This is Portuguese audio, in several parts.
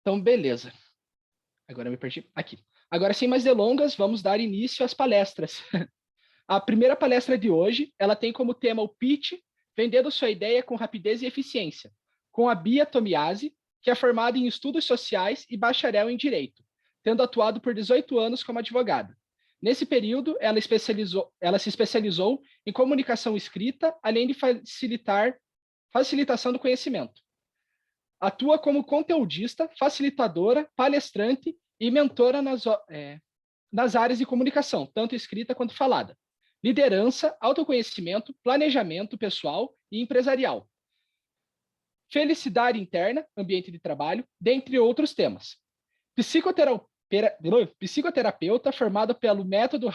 Então, beleza. Agora eu me perdi. Aqui. Agora, sem mais delongas, vamos dar início às palestras. A primeira palestra de hoje, ela tem como tema o pitch, vendendo sua ideia com rapidez e eficiência, com a Bia Tomiasi, que é formada em estudos sociais e bacharel em direito, tendo atuado por 18 anos como advogada. Nesse período, ela se especializou em comunicação escrita, além de facilitação do conhecimento. Atua como conteudista, facilitadora, palestrante e mentora nas áreas de comunicação, tanto escrita quanto falada, liderança, autoconhecimento, planejamento pessoal e empresarial, felicidade interna, ambiente de trabalho, dentre outros temas. Psicoterapeuta formado pelo método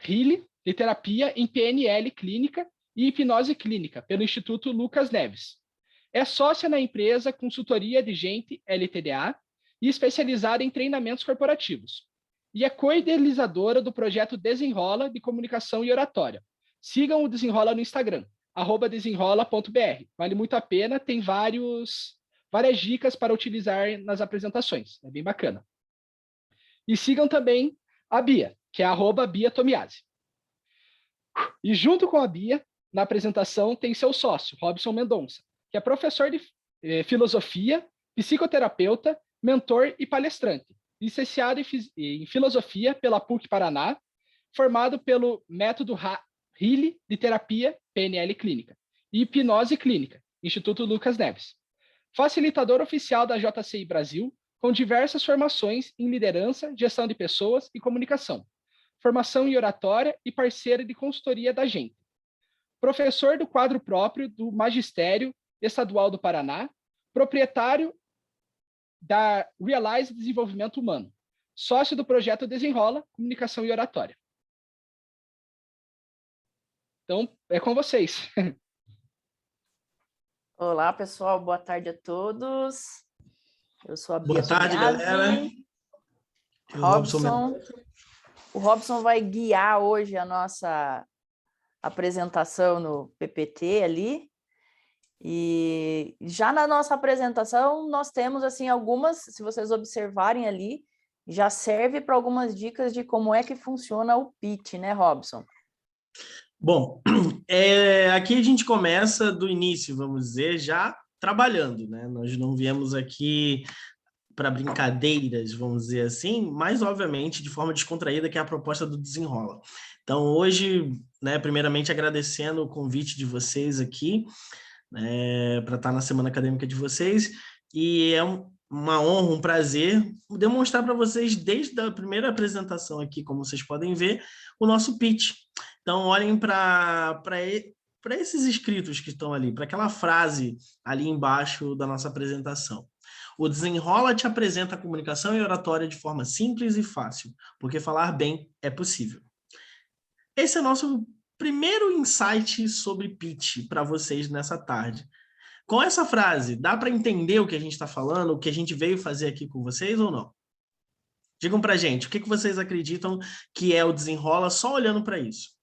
Healy de terapia em PNL clínica e hipnose clínica pelo Instituto Lucas Neves. É sócia na empresa Consultoria de Gente LTDA e especializada em treinamentos corporativos. E é co-idealizadora do projeto Desenrola de Comunicação e Oratória. Sigam o Desenrola no Instagram, @desenrola.br. Vale muito a pena, tem várias dicas para utilizar nas apresentações. É bem bacana. E sigam também a Bia, que é @BiaTomiasi. E junto com a Bia, na apresentação, tem seu sócio, Robson Mendonça, que é professor de filosofia, psicoterapeuta, mentor e palestrante, licenciado em filosofia pela PUC Paraná, formado pelo método Healy de terapia PNL clínica e hipnose clínica, Instituto Lucas Neves. Facilitador oficial da JCI Brasil, com diversas formações em liderança, gestão de pessoas e comunicação, formação em oratória e parceira de consultoria da Gente. Professor do quadro próprio do Magistério Estadual do Paraná, proprietário da Realize Desenvolvimento Humano, sócio do projeto Desenrola, Comunicação e Oratória. Então, é com vocês. Olá, pessoal. Boa tarde a todos. Eu sou a Bia Boa tarde, galera. Robson. O Robson vai guiar hoje a nossa apresentação no PPT ali. E já na nossa apresentação nós temos assim algumas, se vocês observarem ali, já serve para algumas dicas de como é que funciona o pitch, né, Robson? Bom, aqui a gente começa do início, vamos dizer, já trabalhando, né? Nós não viemos aqui para brincadeiras, vamos dizer assim, mas obviamente de forma descontraída, que é a proposta do Desenrola. Então hoje, né, primeiramente agradecendo o convite de vocês aqui, para estar na Semana Acadêmica de vocês, e é uma honra, um prazer demonstrar para vocês, desde a primeira apresentação aqui, como vocês podem ver, o nosso pitch. Então, olhem para esses escritos que estão ali, para aquela frase ali embaixo da nossa apresentação. O Desenrola te apresenta a comunicação e oratória de forma simples e fácil, porque falar bem é possível. Esse é o nosso primeiro insight sobre pitch para vocês nessa tarde. Com essa frase, dá para entender o que a gente está falando, o que a gente veio fazer aqui com vocês ou não? Digam para a gente, o que vocês acreditam que é o Desenrola só olhando para isso?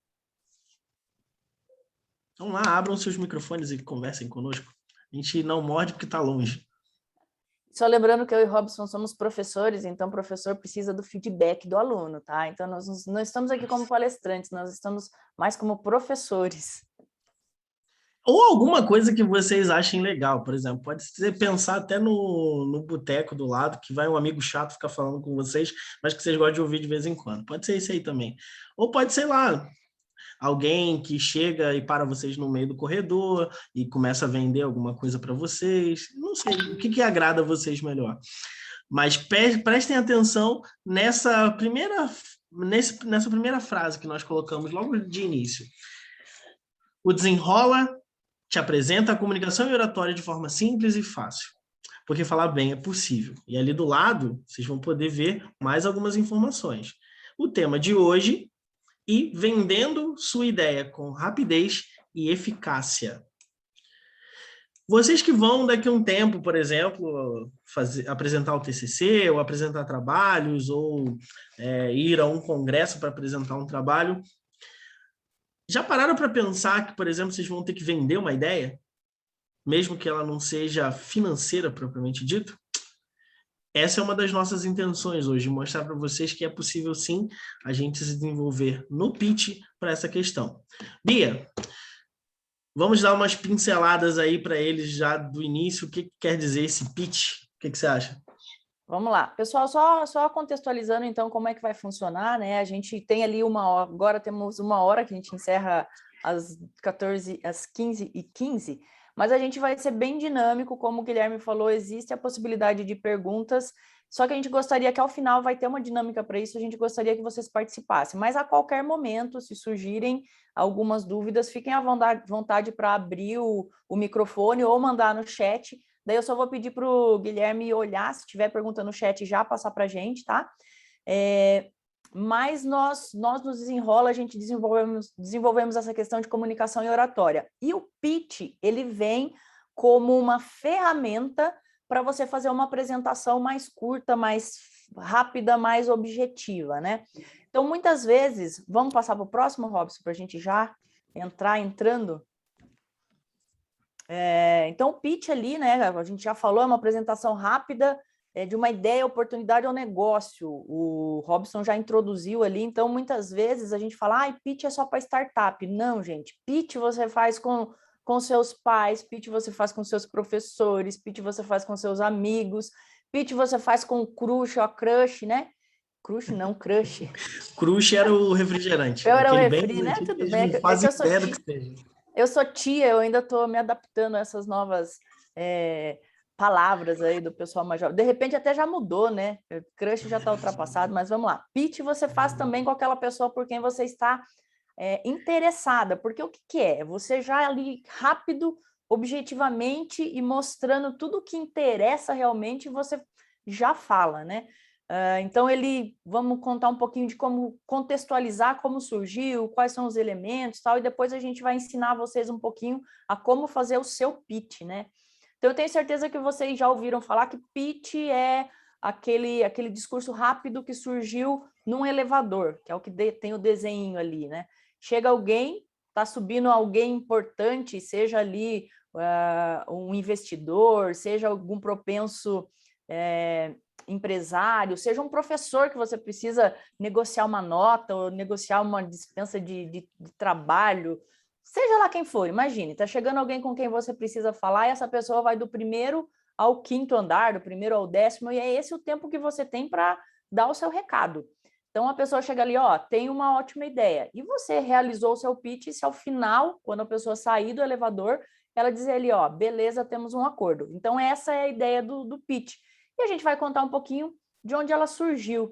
Vamos lá, abram seus microfones e conversem conosco. A gente não morde porque está longe. Só lembrando que eu e o Robson somos professores, então o professor precisa do feedback do aluno, tá? Então nós não estamos aqui como palestrantes, nós estamos mais como professores. Ou alguma coisa que vocês achem legal, por exemplo, pode ser pensar até no boteco do lado, que vai um amigo chato ficar falando com vocês, mas que vocês gostam de ouvir de vez em quando. Pode ser isso aí também. Ou pode ser lá, alguém que chega e para vocês no meio do corredor e começa a vender alguma coisa para vocês. Não sei, o que agrada a vocês melhor. Mas prestem atenção nessa primeira frase que nós colocamos logo de início. O Desenrola te apresenta a comunicação e oratória de forma simples e fácil, porque falar bem é possível. E ali do lado, vocês vão poder ver mais algumas informações. O tema de hoje: e vendendo sua ideia com rapidez e eficácia. Vocês que vão daqui a um tempo, por exemplo, apresentar o TCC, ou apresentar trabalhos, ou ir a um congresso para apresentar um trabalho, já pararam para pensar que, por exemplo, vocês vão ter que vender uma ideia, mesmo que ela não seja financeira propriamente dito? essa é uma das nossas intenções hoje, mostrar para vocês que é possível sim a gente se desenvolver no pitch para essa questão. Bia, vamos dar umas pinceladas aí para eles já do início, o que quer dizer esse pitch? O que você acha? Vamos lá. Pessoal, só contextualizando então como é que vai funcionar, né? A gente tem ali uma hora, agora temos uma hora que a gente encerra às 15h15, mas a gente vai ser bem dinâmico, como o Guilherme falou, existe a possibilidade de perguntas, só que a gente gostaria que ao final vai ter uma dinâmica para isso, a gente gostaria que vocês participassem, mas a qualquer momento, se surgirem algumas dúvidas, fiquem à vontade para abrir o microfone ou mandar no chat. Daí eu só vou pedir para o Guilherme olhar, se tiver pergunta no chat, já passar para a gente, tá? Mas nós nos Desenrola, a gente desenvolvemos essa questão de comunicação e oratória. E o pitch, ele vem como uma ferramenta para você fazer uma apresentação mais curta, mais rápida, mais objetiva, né? Então, muitas vezes, vamos passar para o próximo, Robson, para a gente já entrando. Então, o pitch ali, né, a gente já falou, é uma apresentação rápida de uma ideia, oportunidade ou negócio. O Robson já introduziu ali, então, muitas vezes a gente fala, pitch é só para startup. Não, gente, pitch você faz com seus pais, pitch você faz com seus professores, pitch você faz com seus amigos, pitch você faz com o crush ou a crush, né? Crush não, crush. Crush era o refrigerante. Eu era o refri, bem, né? Tudo bem. Não fazem ideia do que seja. Eu sou tia, eu ainda estou me adaptando a essas novas palavras aí do pessoal mais jovem. De repente até já mudou, né? Crush já está ultrapassado, mas vamos lá. Pitch você faz também com aquela pessoa por quem você está interessada, porque o que é? Você já ali rápido, objetivamente e mostrando tudo o que interessa realmente, você já fala, né? Então, vamos contar um pouquinho de como contextualizar, como surgiu, quais são os elementos, tal, e depois a gente vai ensinar vocês um pouquinho a como fazer o seu pitch, né? Então, eu tenho certeza que vocês já ouviram falar que pitch é aquele discurso rápido que surgiu num elevador, que é o que tem o desenho ali, né? Chega alguém, está subindo alguém importante, seja ali um investidor, seja algum propenso empresário, seja um professor que você precisa negociar uma nota ou negociar uma dispensa de trabalho, seja lá quem for, imagine, está chegando alguém com quem você precisa falar e essa pessoa vai do 1º ao 5º andar, do 1º ao 10º, e é esse o tempo que você tem para dar o seu recado. Então, a pessoa chega ali, tem uma ótima ideia, e você realizou o seu pitch, e se ao final, quando a pessoa sair do elevador, ela dizer ali, beleza, temos um acordo. Então, essa é a ideia do pitch. E a gente vai contar um pouquinho de onde ela surgiu.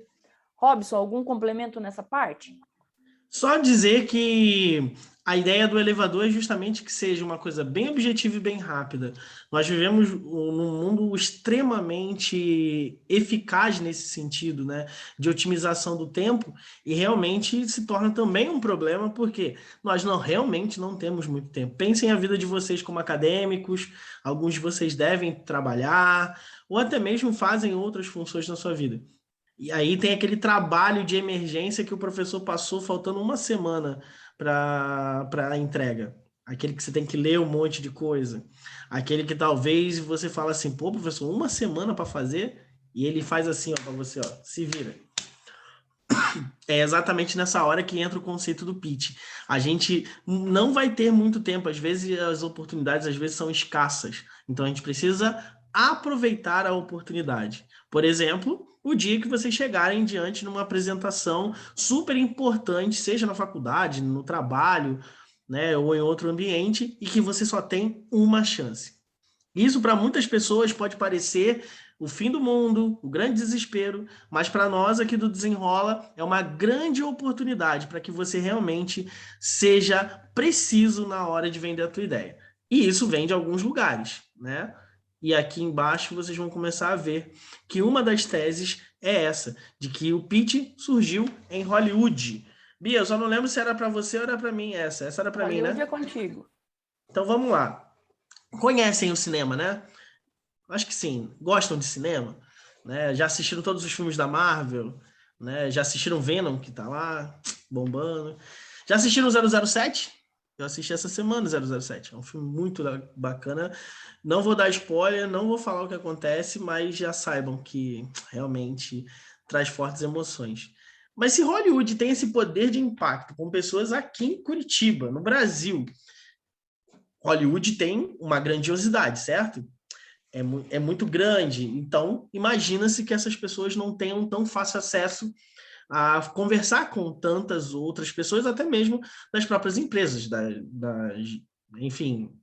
Robson, algum complemento nessa parte? Só dizer que a ideia do elevador é justamente que seja uma coisa bem objetiva e bem rápida. Nós vivemos num mundo extremamente eficaz nesse sentido, né? De otimização do tempo, e realmente se torna também um problema, porque nós realmente não temos muito tempo. Pensem a vida de vocês como acadêmicos, alguns de vocês devem trabalhar, ou até mesmo fazem outras funções na sua vida. E aí tem aquele trabalho de emergência que o professor passou faltando uma semana para a entrega. Aquele que você tem que ler um monte de coisa. Aquele que talvez você fala assim, pô, professor, uma semana para fazer? E ele faz assim, para você, se vira. É exatamente nessa hora que entra o conceito do pitch. A gente não vai ter muito tempo, às vezes as oportunidades às vezes são escassas. Então a gente precisa aproveitar a oportunidade. Por exemplo, o dia que vocês chegarem diante numa apresentação super importante, seja na faculdade, no trabalho, né, ou em outro ambiente, e que você só tem uma chance. Isso para muitas pessoas pode parecer o fim do mundo, o grande desespero, mas para nós aqui do Desenrola é uma grande oportunidade para que você realmente seja preciso na hora de vender a tua ideia. E isso vem de alguns lugares, né? E aqui embaixo vocês vão começar a ver que uma das teses é essa, de que o pitch surgiu em Hollywood. Bia, eu só não lembro se era para você ou era para mim essa. Essa era para mim, né? Hollywood é contigo. Então vamos lá. Conhecem o cinema, né? Acho que sim. Gostam de cinema? Né? Já assistiram todos os filmes da Marvel? Né? Já assistiram Venom, que tá lá, bombando? Já assistiram 007? Eu assisti essa semana 007. É um filme muito bacana. Não vou dar spoiler, não vou falar o que acontece, mas já saibam que realmente traz fortes emoções. Mas se Hollywood tem esse poder de impacto com pessoas aqui em Curitiba, no Brasil, Hollywood tem uma grandiosidade, certo? É muito grande. Então, imagina-se que essas pessoas não tenham tão fácil acesso a conversar com tantas outras pessoas, até mesmo das próprias empresas, enfim,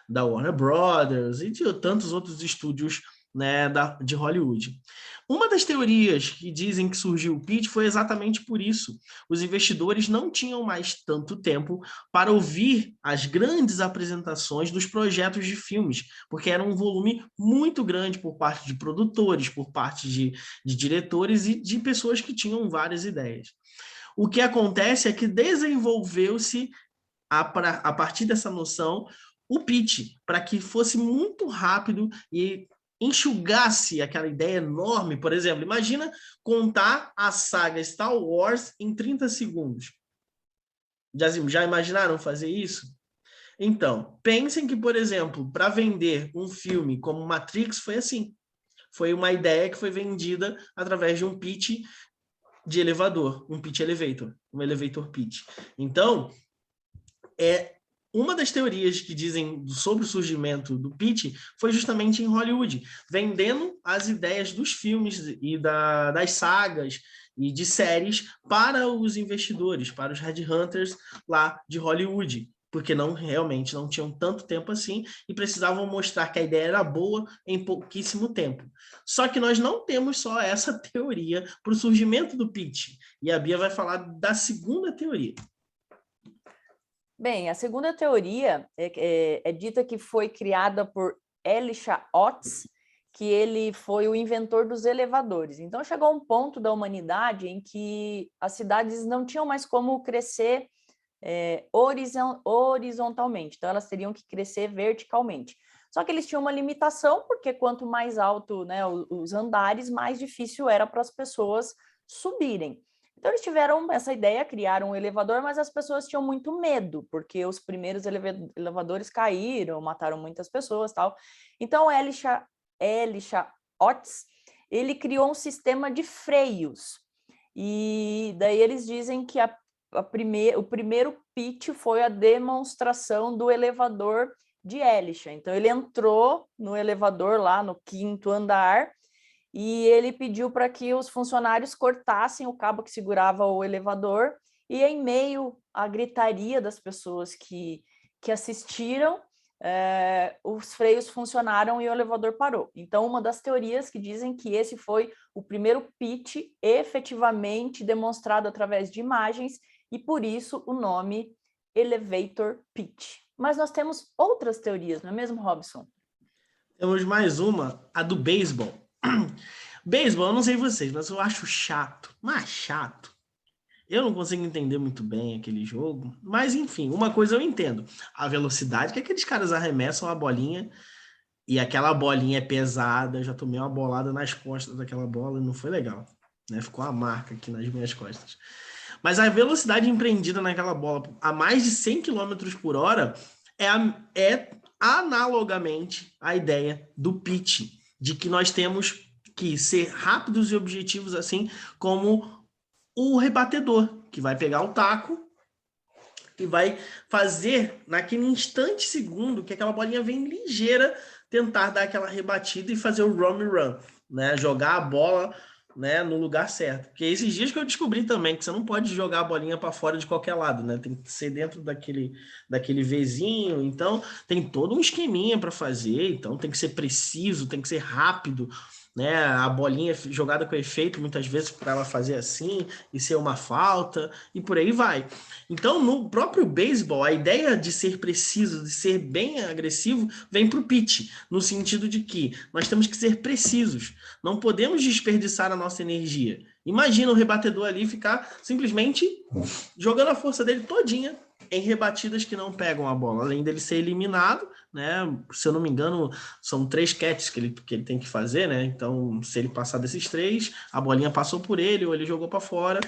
da Warner Brothers e de tantos outros estúdios, né, de Hollywood. Uma das teorias que dizem que surgiu o pitch foi exatamente por isso. Os investidores não tinham mais tanto tempo para ouvir as grandes apresentações dos projetos de filmes, porque era um volume muito grande por parte de produtores, por parte de diretores e de pessoas que tinham várias ideias. O que acontece é que desenvolveu-se, a partir dessa noção, o pitch, para que fosse muito rápido e enxugasse aquela ideia enorme. Por exemplo, imagina contar a saga Star Wars em 30 segundos. Já imaginaram fazer isso? Então, pensem que, por exemplo, para vender um filme como Matrix foi assim. Foi uma ideia que foi vendida através de um pitch de elevador, um pitch elevator, um elevator pitch. Então, uma das teorias que dizem sobre o surgimento do pitch foi justamente em Hollywood, vendendo as ideias dos filmes e das sagas e de séries para os investidores, para os headhunters lá de Hollywood, porque realmente não tinham tanto tempo assim e precisavam mostrar que a ideia era boa em pouquíssimo tempo. Só que nós não temos só essa teoria para o surgimento do pitch, e a Bia vai falar da segunda teoria. Bem, a segunda teoria é dita que foi criada por Elisha Otis, que ele foi o inventor dos elevadores. Então, chegou um ponto da humanidade em que as cidades não tinham mais como crescer horizontalmente, então elas teriam que crescer verticalmente. Só que eles tinham uma limitação, porque quanto mais alto, né, os andares, mais difícil era para as pessoas subirem. Então, eles tiveram essa ideia, criaram um elevador, mas as pessoas tinham muito medo, porque os primeiros elevadores caíram, mataram muitas pessoas, tal. Então, Elisha Otis, ele criou um sistema de freios. E daí eles dizem que o primeiro pitch foi a demonstração do elevador de Elisha. Então, ele entrou no elevador lá no 5º andar, e ele pediu para que os funcionários cortassem o cabo que segurava o elevador, e em meio à gritaria das pessoas que assistiram, os freios funcionaram e o elevador parou. Então, uma das teorias que dizem que esse foi o primeiro pitch efetivamente demonstrado através de imagens, e por isso o nome Elevator Pitch. Mas nós temos outras teorias, não é mesmo, Robson? Temos mais uma, a do beisebol. Beisebol, eu não sei vocês, mas eu acho chato, mas chato. Eu não consigo entender muito bem aquele jogo, mas enfim, uma coisa eu entendo. A velocidade que aqueles caras arremessam a bolinha, e aquela bolinha é pesada, eu já tomei uma bolada nas costas daquela bola e não foi legal, né? Ficou uma marca aqui nas minhas costas. Mas a velocidade empreendida naquela bola a mais de 100 km por hora é analogamente a ideia do pitch, de que nós temos que ser rápidos e objetivos, assim como o rebatedor, que vai pegar o taco e vai fazer, naquele instante segundo que aquela bolinha vem ligeira, tentar dar aquela rebatida e fazer o run and run, né? Jogar a bola, né, no lugar certo. Porque esses dias que eu descobri também que você não pode jogar a bolinha para fora de qualquer lado, né? Tem que ser dentro daquele Vzinho. Então, tem todo um esqueminha para fazer. Então, tem que ser preciso, tem que ser rápido, né? A bolinha jogada com efeito, muitas vezes, para ela fazer assim e ser uma falta, e por aí vai. Então, no próprio beisebol, a ideia de ser preciso, de ser bem agressivo, vem para o pitch, no sentido de que nós temos que ser precisos. Não podemos desperdiçar a nossa energia. Imagina o rebatedor ali ficar simplesmente jogando a força dele todinha em rebatidas que não pegam a bola, além dele ser eliminado, né? Se eu não me engano, são 3 catches que ele tem que fazer, né? Então, se ele passar desses 3, a bolinha passou por ele ou ele jogou para fora,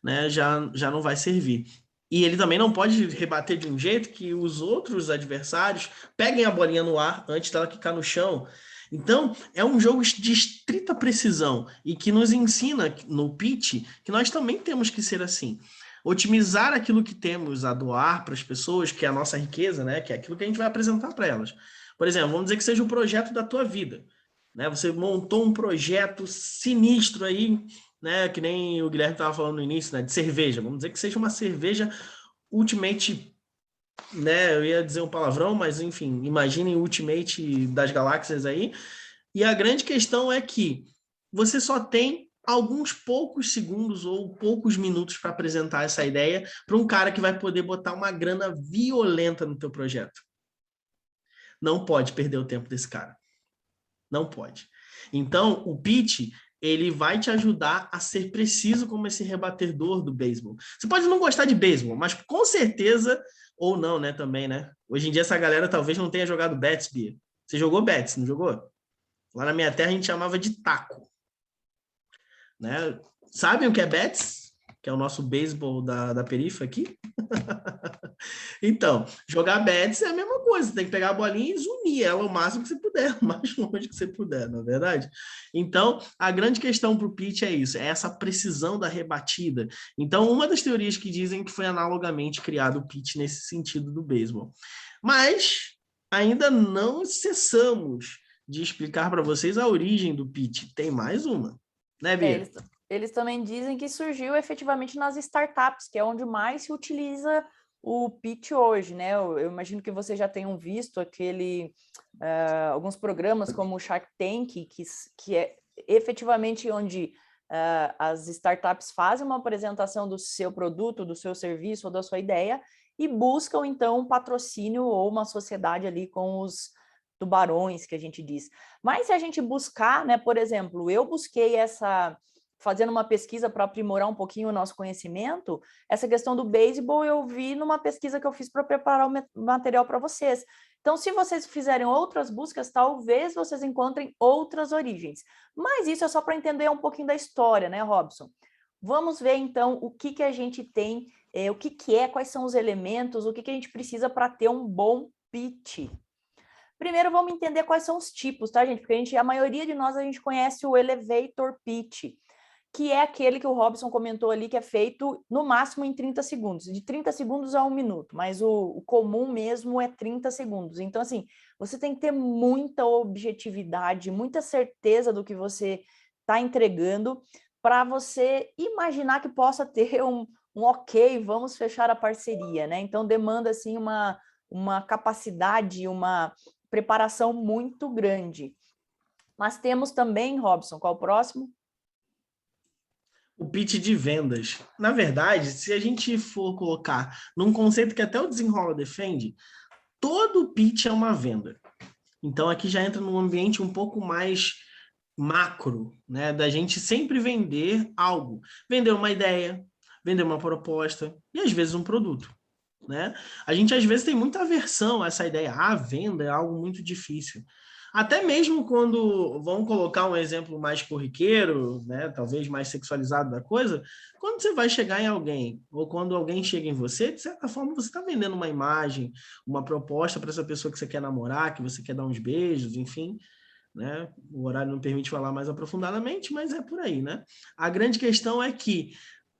né? Já não vai servir. E ele também não pode rebater de um jeito que os outros adversários peguem a bolinha no ar antes dela quicar no chão. Então, é um jogo de estrita precisão e que nos ensina no pitch que nós também temos que ser assim. Otimizar aquilo que temos a doar para as pessoas, que é a nossa riqueza, né? Que é aquilo que a gente vai apresentar para elas. Por exemplo, vamos dizer que seja o projeto da tua vida, né? Você montou um projeto sinistro aí, né? Que nem o Guilherme estava falando no início, né? De cerveja. Vamos dizer que seja uma cerveja Ultimate, né? Eu ia dizer um palavrão, mas enfim, imaginem o Ultimate das galáxias aí. E a grande questão é que você só tem alguns poucos segundos ou poucos minutos para apresentar essa ideia para um cara que vai poder botar uma grana violenta no teu projeto. Não pode perder o tempo desse cara. Não pode. Então, o pitch, ele vai te ajudar a ser preciso como esse rebatedor do beisebol. Você pode não gostar de beisebol, mas com certeza, ou não, né, também, né? Hoje em dia essa galera talvez não tenha jogado bets, Bia. Você jogou bets, não jogou? Lá na minha terra a gente chamava de taco. Né? Sabem o que é bets? Que é o nosso beisebol da perifa aqui? Então, jogar bets é a mesma coisa. Você tem que pegar a bolinha e zunir ela o máximo que você puder, o mais longe que você puder, não é verdade? Então, a grande questão para o pitch é isso, é essa precisão da rebatida. Então, uma das teorias que dizem que foi analogamente criado o pitch nesse sentido do beisebol. Mas ainda não cessamos de explicar para vocês a origem do pitch. Tem mais uma, né, Bia? Eles também dizem que surgiu efetivamente nas startups, que é onde mais se utiliza o pitch hoje, né? Eu imagino que vocês já tenham visto alguns programas como o Shark Tank, que é efetivamente onde as startups fazem uma apresentação do seu produto, do seu serviço ou da sua ideia e buscam, então, um patrocínio ou uma sociedade ali com os tubarões, que a gente diz. Mas se a gente buscar, né, por exemplo, eu busquei fazendo uma pesquisa para aprimorar um pouquinho o nosso conhecimento, essa questão do beisebol eu vi numa pesquisa que eu fiz para preparar o material para vocês. Então, se vocês fizerem outras buscas, talvez vocês encontrem outras origens. Mas isso é só para entender um pouquinho da história, né, Robson? Vamos ver, então, o que a gente tem, o que é, quais são os elementos, o que a gente precisa para ter um bom pitch. Primeiro, vamos entender quais são os tipos, tá, gente? Porque a maioria de nós, a gente conhece o elevator pitch, que é aquele que o Robson comentou ali, que é feito no máximo em 30 segundos, de 30 segundos a 1 minuto, mas o comum mesmo é 30 segundos. Então, assim, você tem que ter muita objetividade, muita certeza do que você está entregando para você imaginar que possa ter um ok, vamos fechar a parceria, né? Então, demanda, assim, uma capacidade, uma preparação muito grande. Mas temos também, Robson, qual o próximo? O pitch de vendas. Na verdade, se a gente for colocar num conceito que até o Desenrola defende, todo pitch é uma venda. Então aqui já entra num ambiente um pouco mais macro, né? Da gente sempre vender algo. Vender uma ideia, vender uma proposta e às vezes um produto. Né? A gente às vezes tem muita aversão a essa ideia. A venda é algo muito difícil. Até mesmo quando, vamos colocar um exemplo mais corriqueiro, né, talvez mais sexualizado da coisa, quando você vai chegar em alguém, ou quando alguém chega em você, de certa forma você está vendendo uma imagem, uma proposta para essa pessoa que você quer namorar, que você quer dar uns beijos, enfim, né? O horário não permite falar mais aprofundadamente, mas é por aí, né? A grande questão é que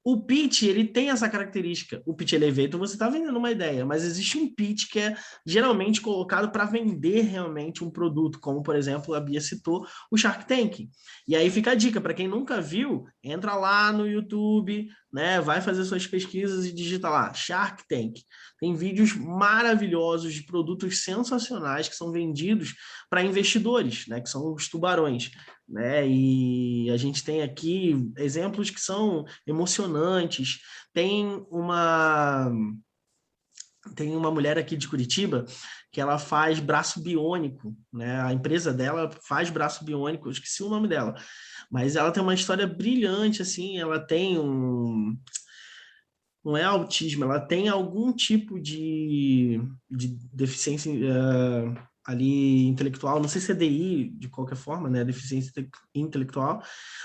o pitch, ele tem essa característica. O pitch elevator, você está vendendo uma ideia, mas existe um pitch que é geralmente colocado para vender realmente um produto, como, por exemplo, a Bia citou, o Shark Tank. E aí fica a dica, para quem nunca viu, entra lá no YouTube, né, vai fazer suas pesquisas e digita lá, Shark Tank. Tem vídeos maravilhosos de produtos sensacionais que são vendidos para investidores, né, que são os tubarões. Né? E a gente tem aqui exemplos que são emocionantes. Tem uma mulher aqui de Curitiba que ela faz braço biônico, né? A empresa dela faz braço biônico, eu esqueci o nome dela, mas ela tem uma história brilhante, assim, ela tem não é autismo, ela tem algum tipo de deficiência ali intelectual, não sei se é DI, de qualquer forma, né, deficiência intelectual,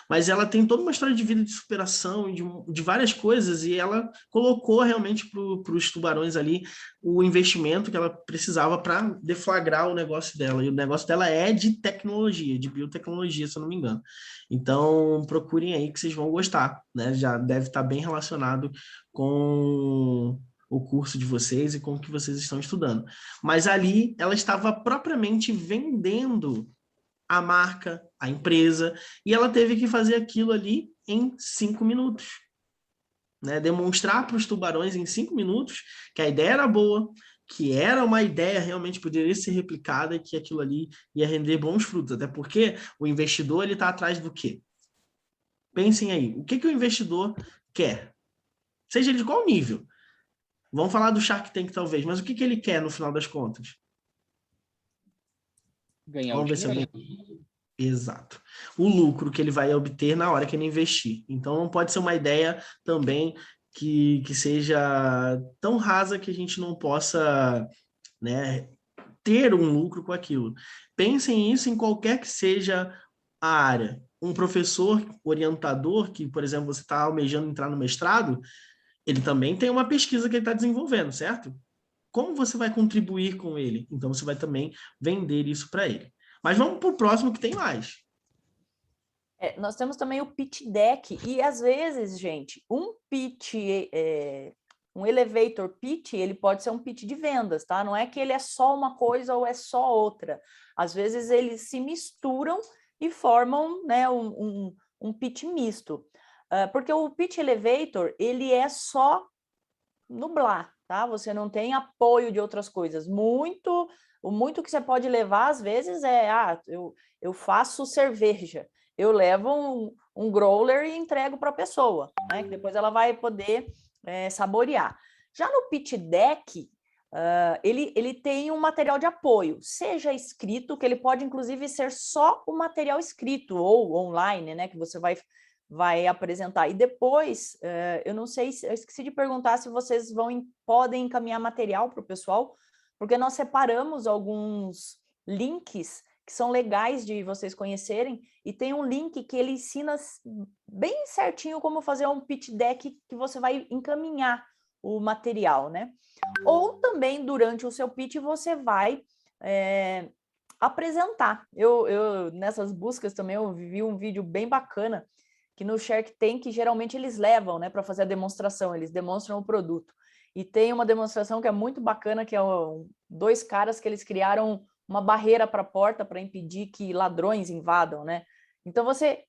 mas ela tem toda uma história de vida de superação, de várias coisas, e ela colocou realmente para os tubarões ali o investimento que ela precisava para deflagrar o negócio dela, e o negócio dela é de tecnologia, de biotecnologia, se eu não me engano. Então, procurem aí que vocês vão gostar, né, já deve estar bem relacionado com o curso de vocês e com o que vocês estão estudando. Mas ali ela estava propriamente vendendo a marca, a empresa, e ela teve que fazer aquilo ali em 5 minutos. Né? Demonstrar para os tubarões em 5 minutos que a ideia era boa, que era uma ideia realmente poderia ser replicada e que aquilo ali ia render bons frutos. Até porque o investidor ele está atrás do quê? Pensem aí, o que o investidor quer? Seja ele de qual nível? Vamos falar do Shark Tank, talvez, mas o que ele quer no final das contas? Ganhar Vamos o ver se dinheiro. alguém... Exato. O lucro que ele vai obter na hora que ele investir. Então, não pode ser uma ideia também que seja tão rasa que a gente não possa, né, ter um lucro com aquilo. Pensem isso em qualquer que seja a área. Um professor orientador, que, por exemplo, você está almejando entrar no mestrado, ele também tem uma pesquisa que ele está desenvolvendo, certo? Como você vai contribuir com ele? Então, você vai também vender isso para ele. Mas vamos para o próximo que tem mais. Nós temos também o pitch deck, e às vezes, gente, um pitch, um elevator pitch, ele pode ser um pitch de vendas, tá? Não é que ele é só uma coisa ou é só outra. Às vezes eles se misturam e formam, né, um pitch misto. Porque o pitch elevator, ele é só nublar, tá? Você não tem apoio de outras coisas. O muito que você pode levar, às vezes, eu faço cerveja. Eu levo um growler e entrego para a pessoa, né? Que depois ela vai poder saborear. Já no pitch deck, ele tem um material de apoio, seja escrito, que ele pode, inclusive, ser só o material escrito ou online, né? Que você vai apresentar. E depois, eu não sei, eu esqueci de perguntar se vocês podem encaminhar material para o pessoal, porque nós separamos alguns links que são legais de vocês conhecerem, e tem um link que ele ensina bem certinho como fazer um pitch deck que você vai encaminhar o material, né? Ou também, durante o seu pitch, você vai apresentar. Eu, nessas buscas também, eu vi um vídeo bem bacana, que no Shark Tank, geralmente eles levam, né, para fazer a demonstração, eles demonstram o produto. E tem uma demonstração que é muito bacana, que é dois caras que eles criaram uma barreira para a porta para impedir que ladrões invadam, né? Então você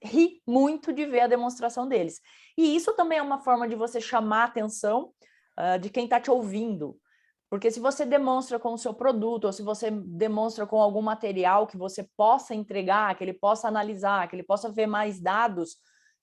ri muito de ver a demonstração deles. E isso também é uma forma de você chamar a atenção de quem está te ouvindo. Porque se você demonstra com o seu produto, ou se você demonstra com algum material que você possa entregar, que ele possa analisar, que ele possa ver mais dados,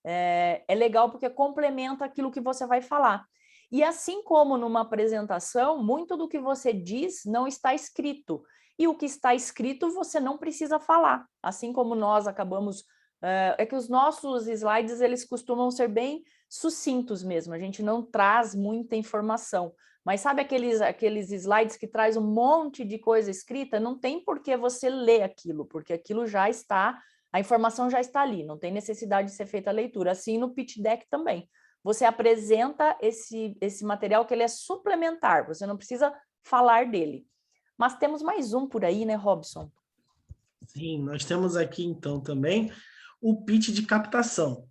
é legal porque complementa aquilo que você vai falar. E assim como numa apresentação, muito do que você diz não está escrito. E o que está escrito você não precisa falar. Assim como nós acabamos... É que os nossos slides, eles costumam ser bem sucintos mesmo. A gente não traz muita informação. Mas sabe aqueles slides que traz um monte de coisa escrita? Não tem por que você ler aquilo, porque aquilo já está, a informação já está ali, não tem necessidade de ser feita a leitura. Assim no pitch deck também. Você apresenta esse material que ele é suplementar, você não precisa falar dele. Mas temos mais um por aí, né, Robson? Sim, nós temos aqui então também o pitch de captação.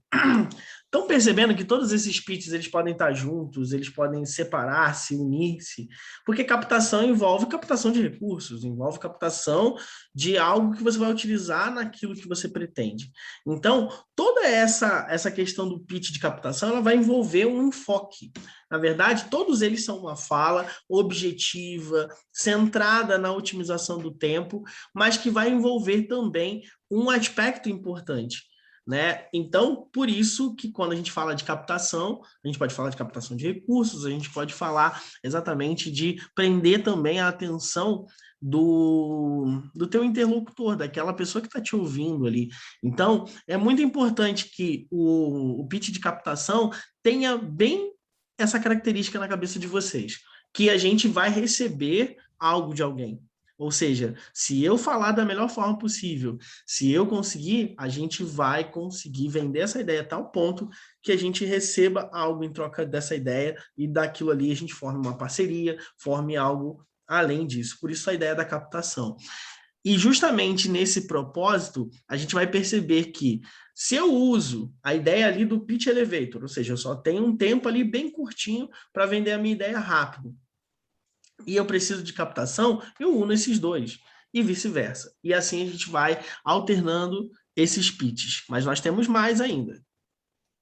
Estão percebendo que todos esses pitches eles podem estar juntos, eles podem separar-se, unir-se, porque captação envolve captação de recursos, envolve captação de algo que você vai utilizar naquilo que você pretende. Então, toda essa questão do pitch de captação, ela vai envolver um enfoque. Na verdade, todos eles são uma fala objetiva, centrada na otimização do tempo, mas que vai envolver também um aspecto importante, né? Então, por isso que quando a gente fala de captação, a gente pode falar de captação de recursos, a gente pode falar exatamente de prender também a atenção do teu interlocutor, daquela pessoa que está te ouvindo ali. Então, é muito importante que o pitch de captação tenha bem essa característica na cabeça de vocês, que a gente vai receber algo de alguém. Ou seja, se eu falar da melhor forma possível, se eu conseguir, a gente vai conseguir vender essa ideia a tal ponto que a gente receba algo em troca dessa ideia e daquilo ali a gente forme uma parceria, forme algo além disso. Por isso a ideia da captação. E justamente nesse propósito, a gente vai perceber que se eu uso a ideia ali do pitch elevator, ou seja, eu só tenho um tempo ali bem curtinho para vender a minha ideia rápido, e eu preciso de captação, eu uno esses dois, e vice-versa. E assim a gente vai alternando esses pitches. Mas nós temos mais ainda.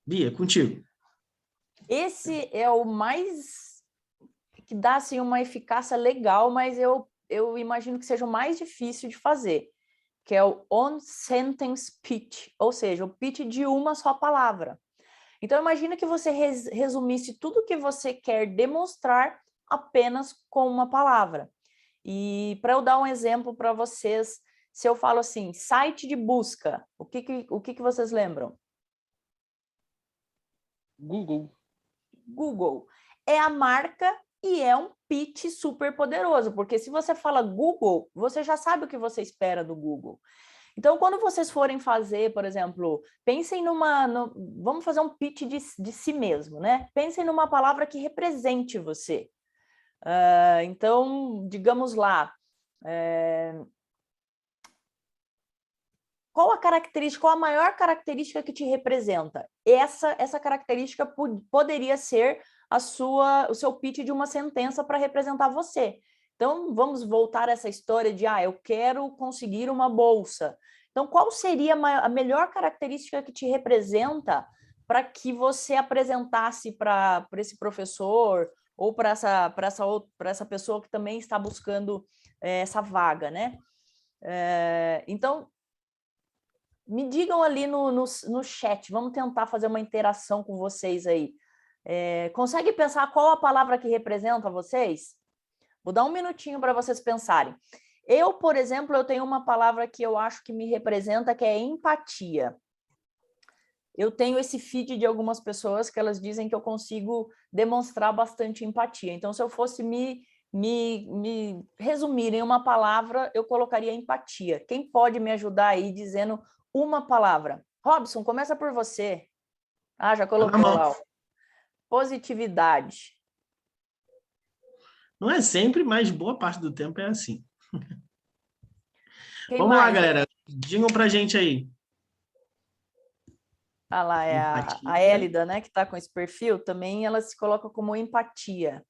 Bia, contigo. Esse é o mais que dá assim, uma eficácia legal, mas eu imagino que seja o mais difícil de fazer, que é o on-sentence pitch, ou seja, o pitch de uma só palavra. Então, imagina que você resumisse tudo o que você quer demonstrar apenas com uma palavra. E para eu dar um exemplo para vocês, se eu falo assim, site de busca, o que vocês lembram? Google. Google. É a marca e é um pitch super poderoso, porque se você fala Google, você já sabe o que você espera do Google. Então, quando vocês forem fazer, por exemplo, pensem vamos fazer um pitch de si mesmo, né? Pensem numa palavra que represente você. Então, digamos lá, qual a maior característica que te representa? Essa característica poderia ser o seu pitch de uma sentença para representar você. Então, vamos voltar a essa história de, eu quero conseguir uma bolsa. Então, qual seria a melhor característica que te representa para que você apresentasse para esse professor ou para essa pessoa que também está buscando essa vaga, né? Então, me digam ali no chat, vamos tentar fazer uma interação com vocês aí. Consegue pensar qual a palavra que representa vocês? Vou dar um minutinho para vocês pensarem. Eu, por exemplo, eu tenho uma palavra que eu acho que me representa, que é empatia. Eu tenho esse feed de algumas pessoas que elas dizem que eu consigo demonstrar bastante empatia. Então, se eu fosse me resumir em uma palavra, eu colocaria empatia. Quem pode me ajudar aí dizendo uma palavra? Robson, começa por você. Já colocou lá. Ó. Positividade. Não é sempre, mas boa parte do tempo é assim. Vamos lá, galera. Digam pra gente aí. Lá, é a Élida, né, que está com esse perfil, também ela se coloca como empatia.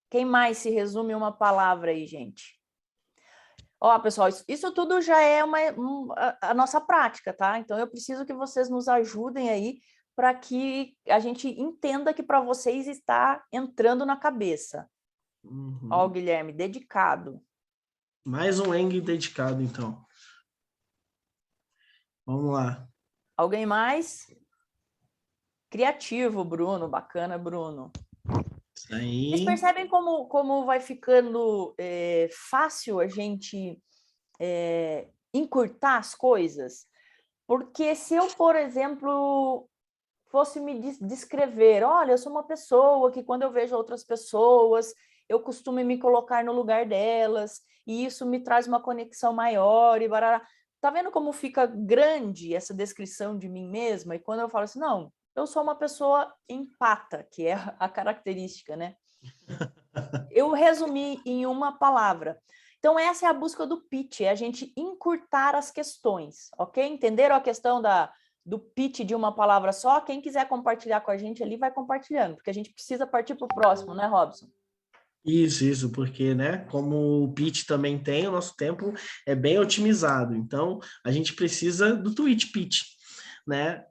Quem mais se resume uma palavra aí, gente? Pessoal, isso tudo já é a nossa prática, tá? Então, eu preciso que vocês nos ajudem aí para que a gente entenda que para vocês está entrando na cabeça. Uhum. Guilherme, dedicado. Mais um Eng dedicado, então. Vamos lá. Alguém mais? Criativo, Bruno. Bacana, Bruno. Isso aí. Vocês percebem como vai ficando fácil a gente encurtar as coisas? Porque se eu, por exemplo, fosse me descrever, olha, eu sou uma pessoa que quando eu vejo outras pessoas, eu costumo me colocar no lugar delas, e isso me traz uma conexão maior, e barará. Tá vendo como fica grande essa descrição de mim mesma? E quando eu falo assim, não, eu sou uma pessoa empata, que é a característica, né? Eu resumi em uma palavra. Então, essa é a busca do pitch, é a gente encurtar as questões, ok? Entenderam a questão do pitch de uma palavra só? Quem quiser compartilhar com a gente ali, vai compartilhando, porque a gente precisa partir para o próximo, né, Robson? Isso, porque, né, como o pitch também tem, o nosso tempo é bem otimizado, então a gente precisa do tweet pitch, né?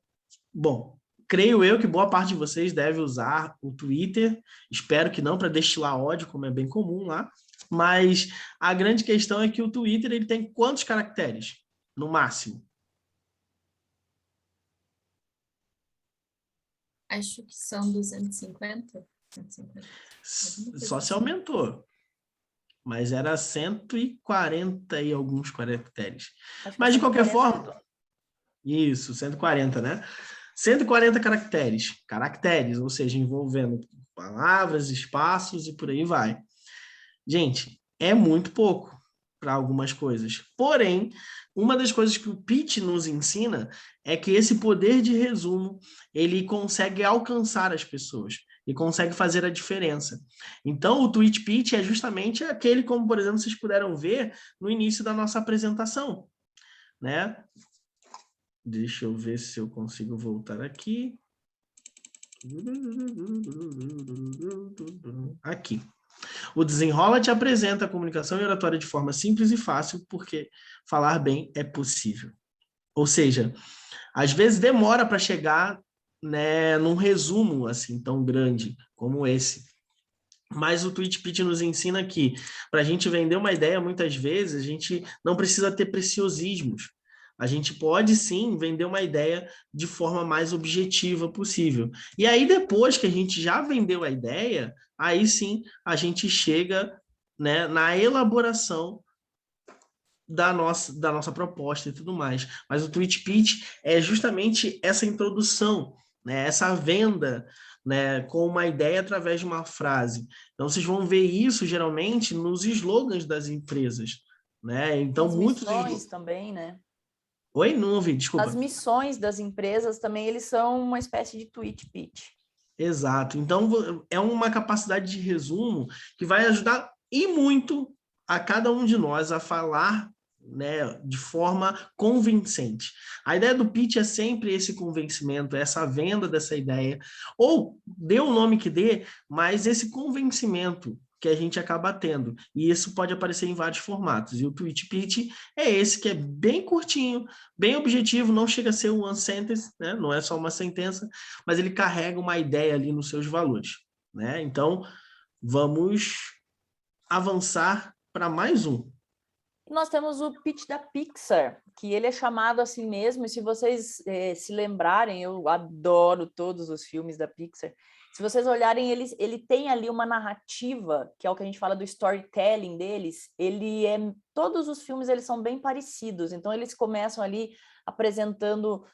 Bom, creio eu que boa parte de vocês deve usar o Twitter, espero que não para destilar ódio, como é bem comum lá, mas a grande questão é que o Twitter ele tem quantos caracteres, no máximo? Acho que são 250. 150. Só se aumentou. Mas era 140 e alguns caracteres. Mas, de qualquer forma... Isso, 140, né? 140 caracteres, ou seja, envolvendo palavras, espaços e por aí vai. Gente, é muito pouco. para algumas coisas. Porém, uma das coisas que o pitch nos ensina é que esse poder de resumo, ele consegue alcançar as pessoas e consegue fazer a diferença. Então, o tweet pitch é justamente aquele, como, por exemplo, vocês puderam ver no início da nossa apresentação, né? Deixa eu ver se eu consigo voltar aqui. Aqui. O Desenrola te apresenta a comunicação e oratória de forma simples e fácil, porque falar bem é possível. Ou seja, às vezes demora para chegar, né, num resumo assim tão grande como esse. Mas o Tweet Pitch nos ensina que, para a gente vender uma ideia, muitas vezes, a gente não precisa ter preciosismos. A gente pode, sim, vender uma ideia de forma mais objetiva possível. E aí, depois que a gente já vendeu a ideia, aí sim a gente chega, né, na elaboração da nossa proposta e tudo mais. Mas o Tweet Pitch é justamente essa introdução, né, essa venda, né, com uma ideia através de uma frase. Então, vocês vão ver isso, geralmente, nos slogans das empresas. Né? Então, as missões também, né? Oi? Não ouvi, desculpa. As missões das empresas também, eles são uma espécie de tweet pitch. Exato. Então, é uma capacidade de resumo que vai ajudar e muito a cada um de nós a falar, né, de forma convincente. A ideia do pitch é sempre esse convencimento, essa venda dessa ideia, ou dê o nome que dê, mas esse convencimento que a gente acaba tendo. E isso pode aparecer em vários formatos. E o tweet pitch é esse, que é bem curtinho, bem objetivo, não chega a ser um one sentence, né? Não é só uma sentença, mas ele carrega uma ideia ali nos seus valores. Né? Então, vamos avançar para mais um. Nós temos o pitch da Pixar, que ele é chamado assim mesmo, e se vocês se lembrarem, eu adoro todos os filmes da Pixar, se vocês olharem, ele tem ali uma narrativa, que é o que a gente fala do storytelling deles, todos os filmes eles são bem parecidos, então eles começam ali apresentando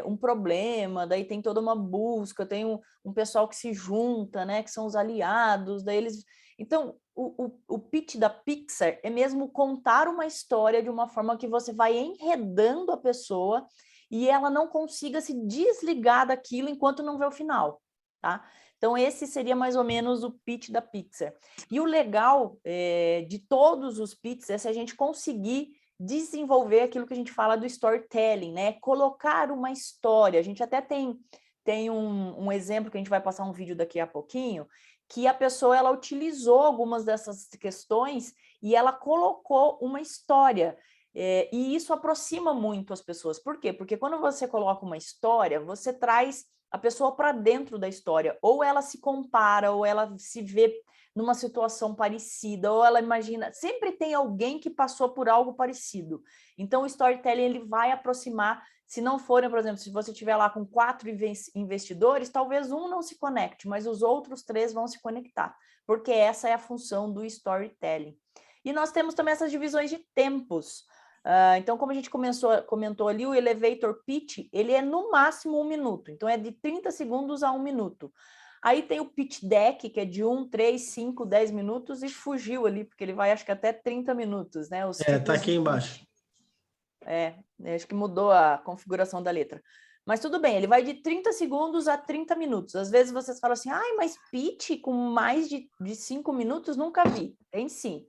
um problema, daí tem toda uma busca, tem um pessoal que se junta, né, que são os aliados, daí eles... Então, o pitch da Pixar é mesmo contar uma história de uma forma que você vai enredando a pessoa e ela não consiga se desligar daquilo enquanto não vê o final, tá? Então, esse seria mais ou menos o pitch da Pixar. E o legal de todos os pitches é se a gente conseguir desenvolver aquilo que a gente fala do storytelling, né? Colocar uma história. A gente até tem um exemplo que a gente vai passar um vídeo daqui a pouquinho, que a pessoa ela utilizou algumas dessas questões e ela colocou uma história. E isso aproxima muito as pessoas. Por quê? Porque quando você coloca uma história, você traz a pessoa para dentro da história. Ou ela se compara, ou ela se vê numa situação parecida, ou ela imagina... Sempre tem alguém que passou por algo parecido. Então, o storytelling ele vai aproximar. Se não forem, por exemplo, se você estiver lá com 4 investidores, talvez um não se conecte, mas os outros 3 vão se conectar, porque essa é a função do storytelling. E nós temos também essas divisões de tempos. Então, como a gente comentou ali, o elevator pitch, ele é no máximo 1 minuto, então é de 30 segundos a 1 minuto. Aí tem o pitch deck, que é de 1, 3, 5, 10 minutos, e fugiu ali, porque ele vai, acho que até 30 minutos, né? Tá aqui embaixo. Acho que mudou a configuração da letra. Mas tudo bem, ele vai de 30 segundos a 30 minutos. Às vezes vocês falam assim, mas pitch com mais de 5 minutos? Nunca vi. Tem sim.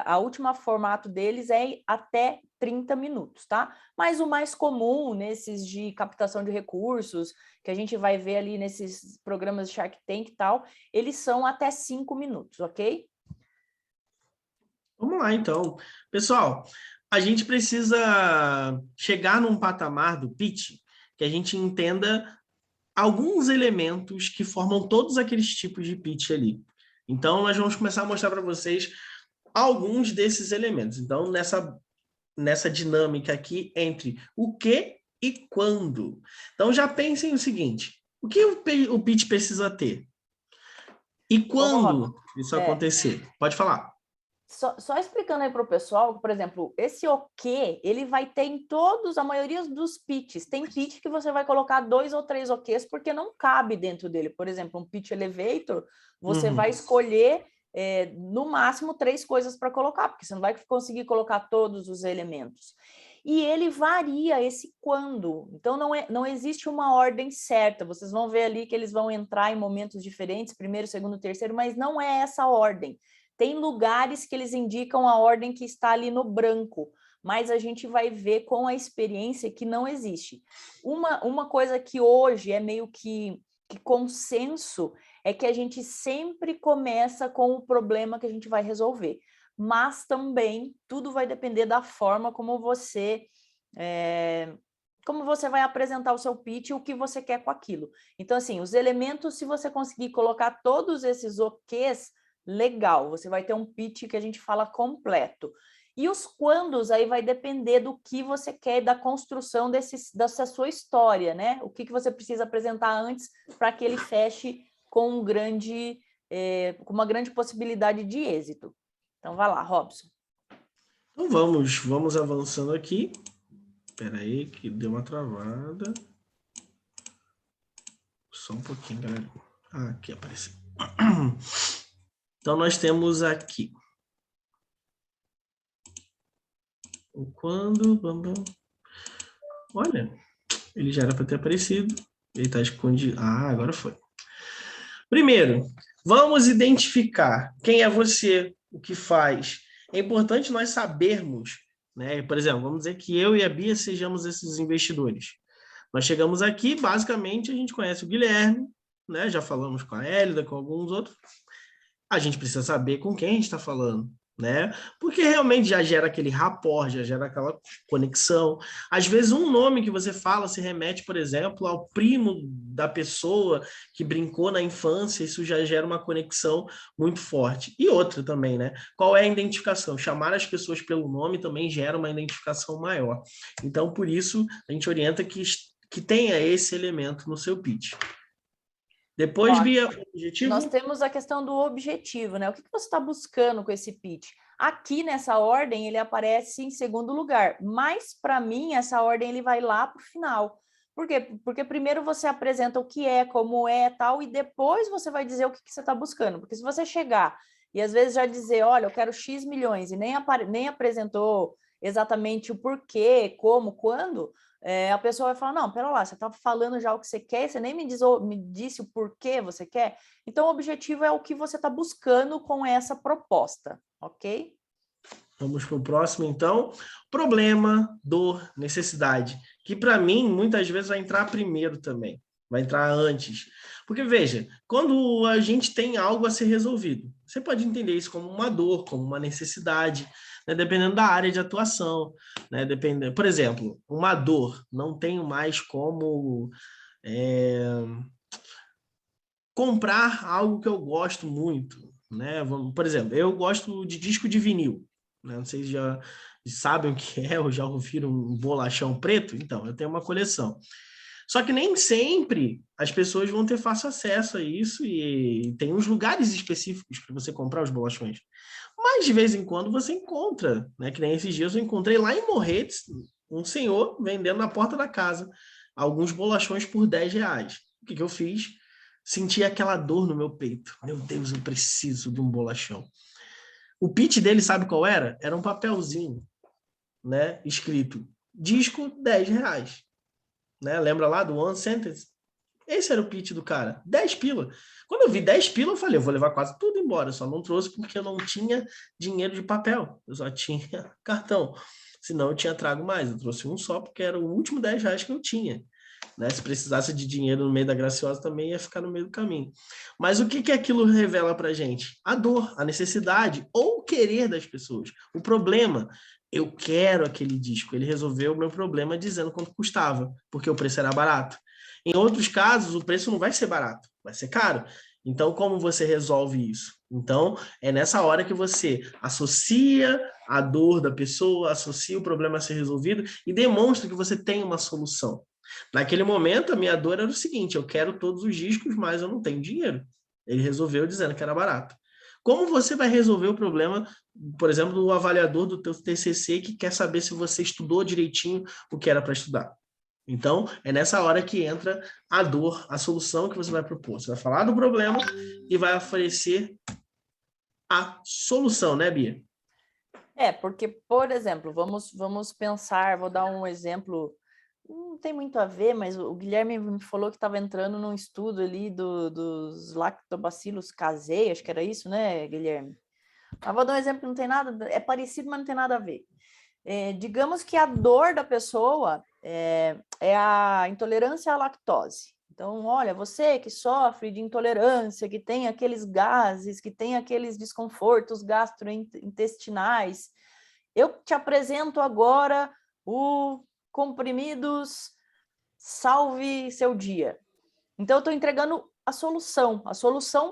A última formato deles é até 30 minutos, tá? Mas o mais comum nesses de captação de recursos, que a gente vai ver ali nesses programas de Shark Tank e tal, eles são até 5 minutos, ok? Vamos lá, então. Pessoal, a gente precisa chegar num patamar do pitch que a gente entenda alguns elementos que formam todos aqueles tipos de pitch ali. Então, nós vamos começar a mostrar para vocês alguns desses elementos. Então, nessa dinâmica aqui entre o que e quando. Então, já pensem o seguinte, o que o pitch precisa ter? E quando isso acontecer? Pode falar. Só explicando aí para o pessoal, por exemplo, esse o que, ele vai ter em a maioria dos pitches. Tem pitch que você vai colocar 2 ou 3 OQs porque não cabe dentro dele. Por exemplo, um pitch elevator, você vai escolher no máximo 3 coisas para colocar, porque você não vai conseguir colocar todos os elementos. E ele varia esse quando. Então, não existe uma ordem certa. Vocês vão ver ali que eles vão entrar em momentos diferentes, primeiro, segundo, terceiro, mas não é essa ordem. Tem lugares que eles indicam a ordem que está ali no branco, mas a gente vai ver com a experiência que não existe. Uma coisa que hoje é meio que consenso é que a gente sempre começa com o problema que a gente vai resolver. Mas também tudo vai depender da forma como você vai apresentar o seu pitch e o que você quer com aquilo. Então, assim, os elementos, se você conseguir colocar todos esses ok's, legal, você vai ter um pitch que a gente fala completo. E os quandos aí vai depender do que você quer, da construção dessa sua história, né? O que você precisa apresentar antes para que ele feche com com uma grande possibilidade de êxito. Então, vai lá, Robson. Então, vamos avançando aqui. Espera aí, que deu uma travada. Só um pouquinho, galera. Aqui apareceu. Então, nós temos aqui. O quando... Olha, ele já era para ter aparecido. Ele está escondido. Agora foi. Primeiro, vamos identificar quem é você, o que faz. É importante nós sabermos, né? Por exemplo, vamos dizer que eu e a Bia sejamos esses investidores. Nós chegamos aqui, basicamente, a gente conhece o Guilherme, né? Já falamos com a Hélida, com alguns outros. A gente precisa saber com quem a gente está falando, né? Porque realmente já gera aquele rapport, já gera aquela conexão. Às vezes um nome que você fala se remete, por exemplo, ao primo da pessoa que brincou na infância, isso já gera uma conexão muito forte. E outra também, né? Qual é a identificação? Chamar as pessoas pelo nome também gera uma identificação maior. Então, por isso, a gente orienta que tenha esse elemento no seu pitch. Depois, Bia, o objetivo? Nós temos a questão do objetivo, né? O que você está buscando com esse pitch? Aqui, nessa ordem, ele aparece em segundo lugar, mas, para mim, essa ordem ele vai lá para o final. Por quê? Porque primeiro você apresenta o que é, como é, tal, e depois você vai dizer o que você está buscando. Porque se você chegar e, às vezes, já dizer, olha, eu quero X milhões, e nem apresentou exatamente o porquê, como, quando... a pessoa vai falar, não, pera lá, você está falando já o que você quer, você nem me disse o porquê você quer. Então, o objetivo é o que você está buscando com essa proposta, ok? Vamos para o próximo, então. Problema, dor, necessidade. Que, para mim, muitas vezes vai entrar primeiro também. Vai entrar antes. Porque, veja, quando a gente tem algo a ser resolvido, você pode entender isso como uma dor, como uma necessidade, né, dependendo da área de atuação. Né, por exemplo, uma dor, não tenho mais como comprar algo que eu gosto muito. Né? Por exemplo, eu gosto de disco de vinil. Né? Não sei se já sabem o que é ou já ouviram um bolachão preto. Então, eu tenho uma coleção. Só que nem sempre as pessoas vão ter fácil acesso a isso e tem uns lugares específicos para você comprar os bolachões. Mas, de vez em quando, você encontra, né? Que nem esses dias eu encontrei lá em Morretes um senhor vendendo na porta da casa alguns bolachões por R$10. O que eu fiz? Senti aquela dor no meu peito. Meu Deus, eu preciso de um bolachão. O pitch dele, sabe qual era? Era um papelzinho, né? Escrito, disco R$10. Né? Lembra lá do One Sentence? Esse era o pitch do cara, 10 pila. Quando eu vi 10 pila, eu falei, eu vou levar quase tudo embora, eu só não trouxe porque eu não tinha dinheiro de papel, eu só tinha cartão. Senão eu tinha trago mais, eu trouxe um só porque era o último R$10 que eu tinha. Né? Se precisasse de dinheiro no meio da Graciosa, também ia ficar no meio do caminho. Mas o que aquilo revela pra gente? A dor, a necessidade ou o querer das pessoas. O problema, eu quero aquele disco. Ele resolveu o meu problema dizendo quanto custava, porque o preço era barato. Em outros casos, o preço não vai ser barato, vai ser caro. Então, como você resolve isso? Então, é nessa hora que você associa a dor da pessoa, associa o problema a ser resolvido e demonstra que você tem uma solução. Naquele momento, a minha dor era o seguinte, eu quero todos os discos, mas eu não tenho dinheiro. Ele resolveu dizendo que era barato. Como você vai resolver o problema, por exemplo, do avaliador do teu TCC que quer saber se você estudou direitinho o que era para estudar? Então, é nessa hora que entra a dor, a solução que você vai propor. Você vai falar do problema e vai oferecer a solução, né, Bia? Porque, por exemplo, vamos pensar, vou dar um exemplo, não tem muito a ver, mas o Guilherme me falou que estava entrando num estudo ali dos lactobacillus casei, acho que era isso, né, Guilherme? Mas vou dar um exemplo que não tem nada, é parecido, mas não tem nada a ver. Digamos que a dor da pessoa é a intolerância à lactose. Então, olha, você que sofre de intolerância, que tem aqueles gases, que tem aqueles desconfortos gastrointestinais, eu te apresento agora o comprimidos Salve Seu Dia. Então, eu estou entregando a solução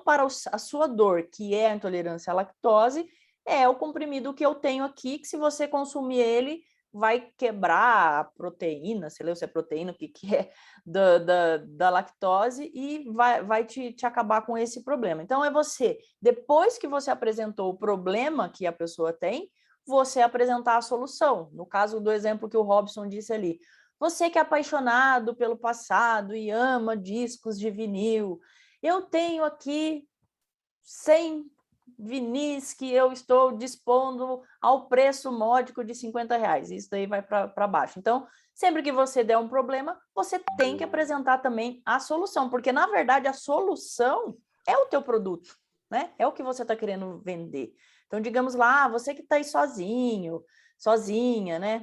para a sua dor, que é a intolerância à lactose, é o comprimido que eu tenho aqui, que se você consumir ele, vai quebrar a proteína, sei lá se é proteína, o que é, da lactose, e vai te acabar com esse problema. Então, é você, depois que você apresentou o problema que a pessoa tem, você apresentar a solução. No caso do exemplo que o Robson disse ali, você que é apaixonado pelo passado e ama discos de vinil, eu tenho aqui 100 vinis que eu estou dispondo ao preço módico de R$50. Isso daí vai para baixo. Então, sempre que você der um problema, você tem que apresentar também a solução, porque, na verdade, a solução é o teu produto, né? É o que você está querendo vender. Então, digamos lá, você que está aí sozinho, sozinha, né?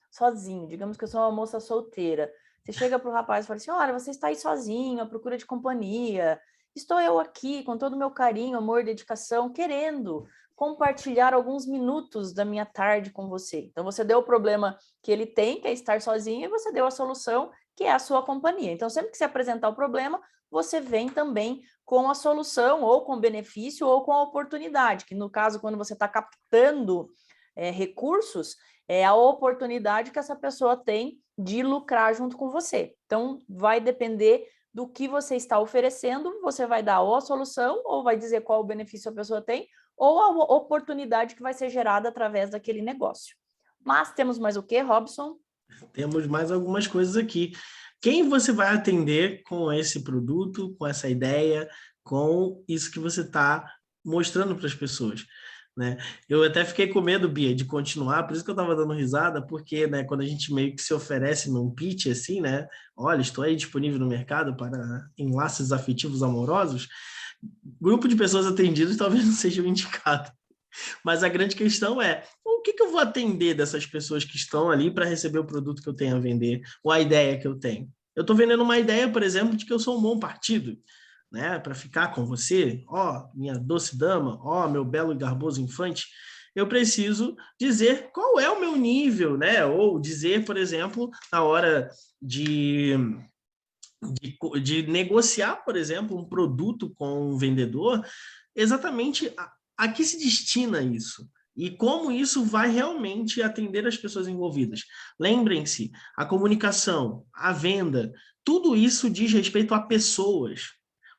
Sozinho, digamos que eu sou uma moça solteira. Você chega para o rapaz e fala assim, olha, você está aí sozinho, à procura de companhia, estou eu aqui com todo o meu carinho, amor, dedicação, querendo compartilhar alguns minutos da minha tarde com você. Então, você deu o problema que ele tem, que é estar sozinho, e você deu a solução, que é a sua companhia. Então, sempre que você apresentar o problema, você vem também com a solução, ou com benefício, ou com a oportunidade, que no caso, quando você está captando recursos, é a oportunidade que essa pessoa tem de lucrar junto com você. Então, vai depender do que você está oferecendo, você vai dar ou a solução, ou vai dizer qual o benefício a pessoa tem, ou a oportunidade que vai ser gerada através daquele negócio. Mas temos mais o quê, Robson? Temos mais algumas coisas aqui. Quem você vai atender com esse produto, com essa ideia, com isso que você está mostrando para as pessoas, né? Eu até fiquei com medo, Bia, de continuar, por isso que eu estava dando risada, porque, né, quando a gente meio que se oferece num pitch assim, né? Olha, estou aí disponível no mercado para enlaces afetivos amorosos, grupo de pessoas atendidas talvez não seja o indicado. Mas a grande questão é, o que eu vou atender dessas pessoas que estão ali para receber o produto que eu tenho a vender, ou a ideia que eu tenho? Eu estou vendendo uma ideia, por exemplo, de que eu sou um bom partido, né? Para ficar com você, ó, minha doce dama, ó, meu belo e garboso infante. Eu preciso dizer qual é o meu nível, né? Ou dizer, por exemplo, na hora de negociar, por exemplo, um produto com um vendedor, exatamente a que se destina isso e como isso vai realmente atender as pessoas envolvidas. Lembrem-se, a comunicação, a venda, tudo isso diz respeito a pessoas.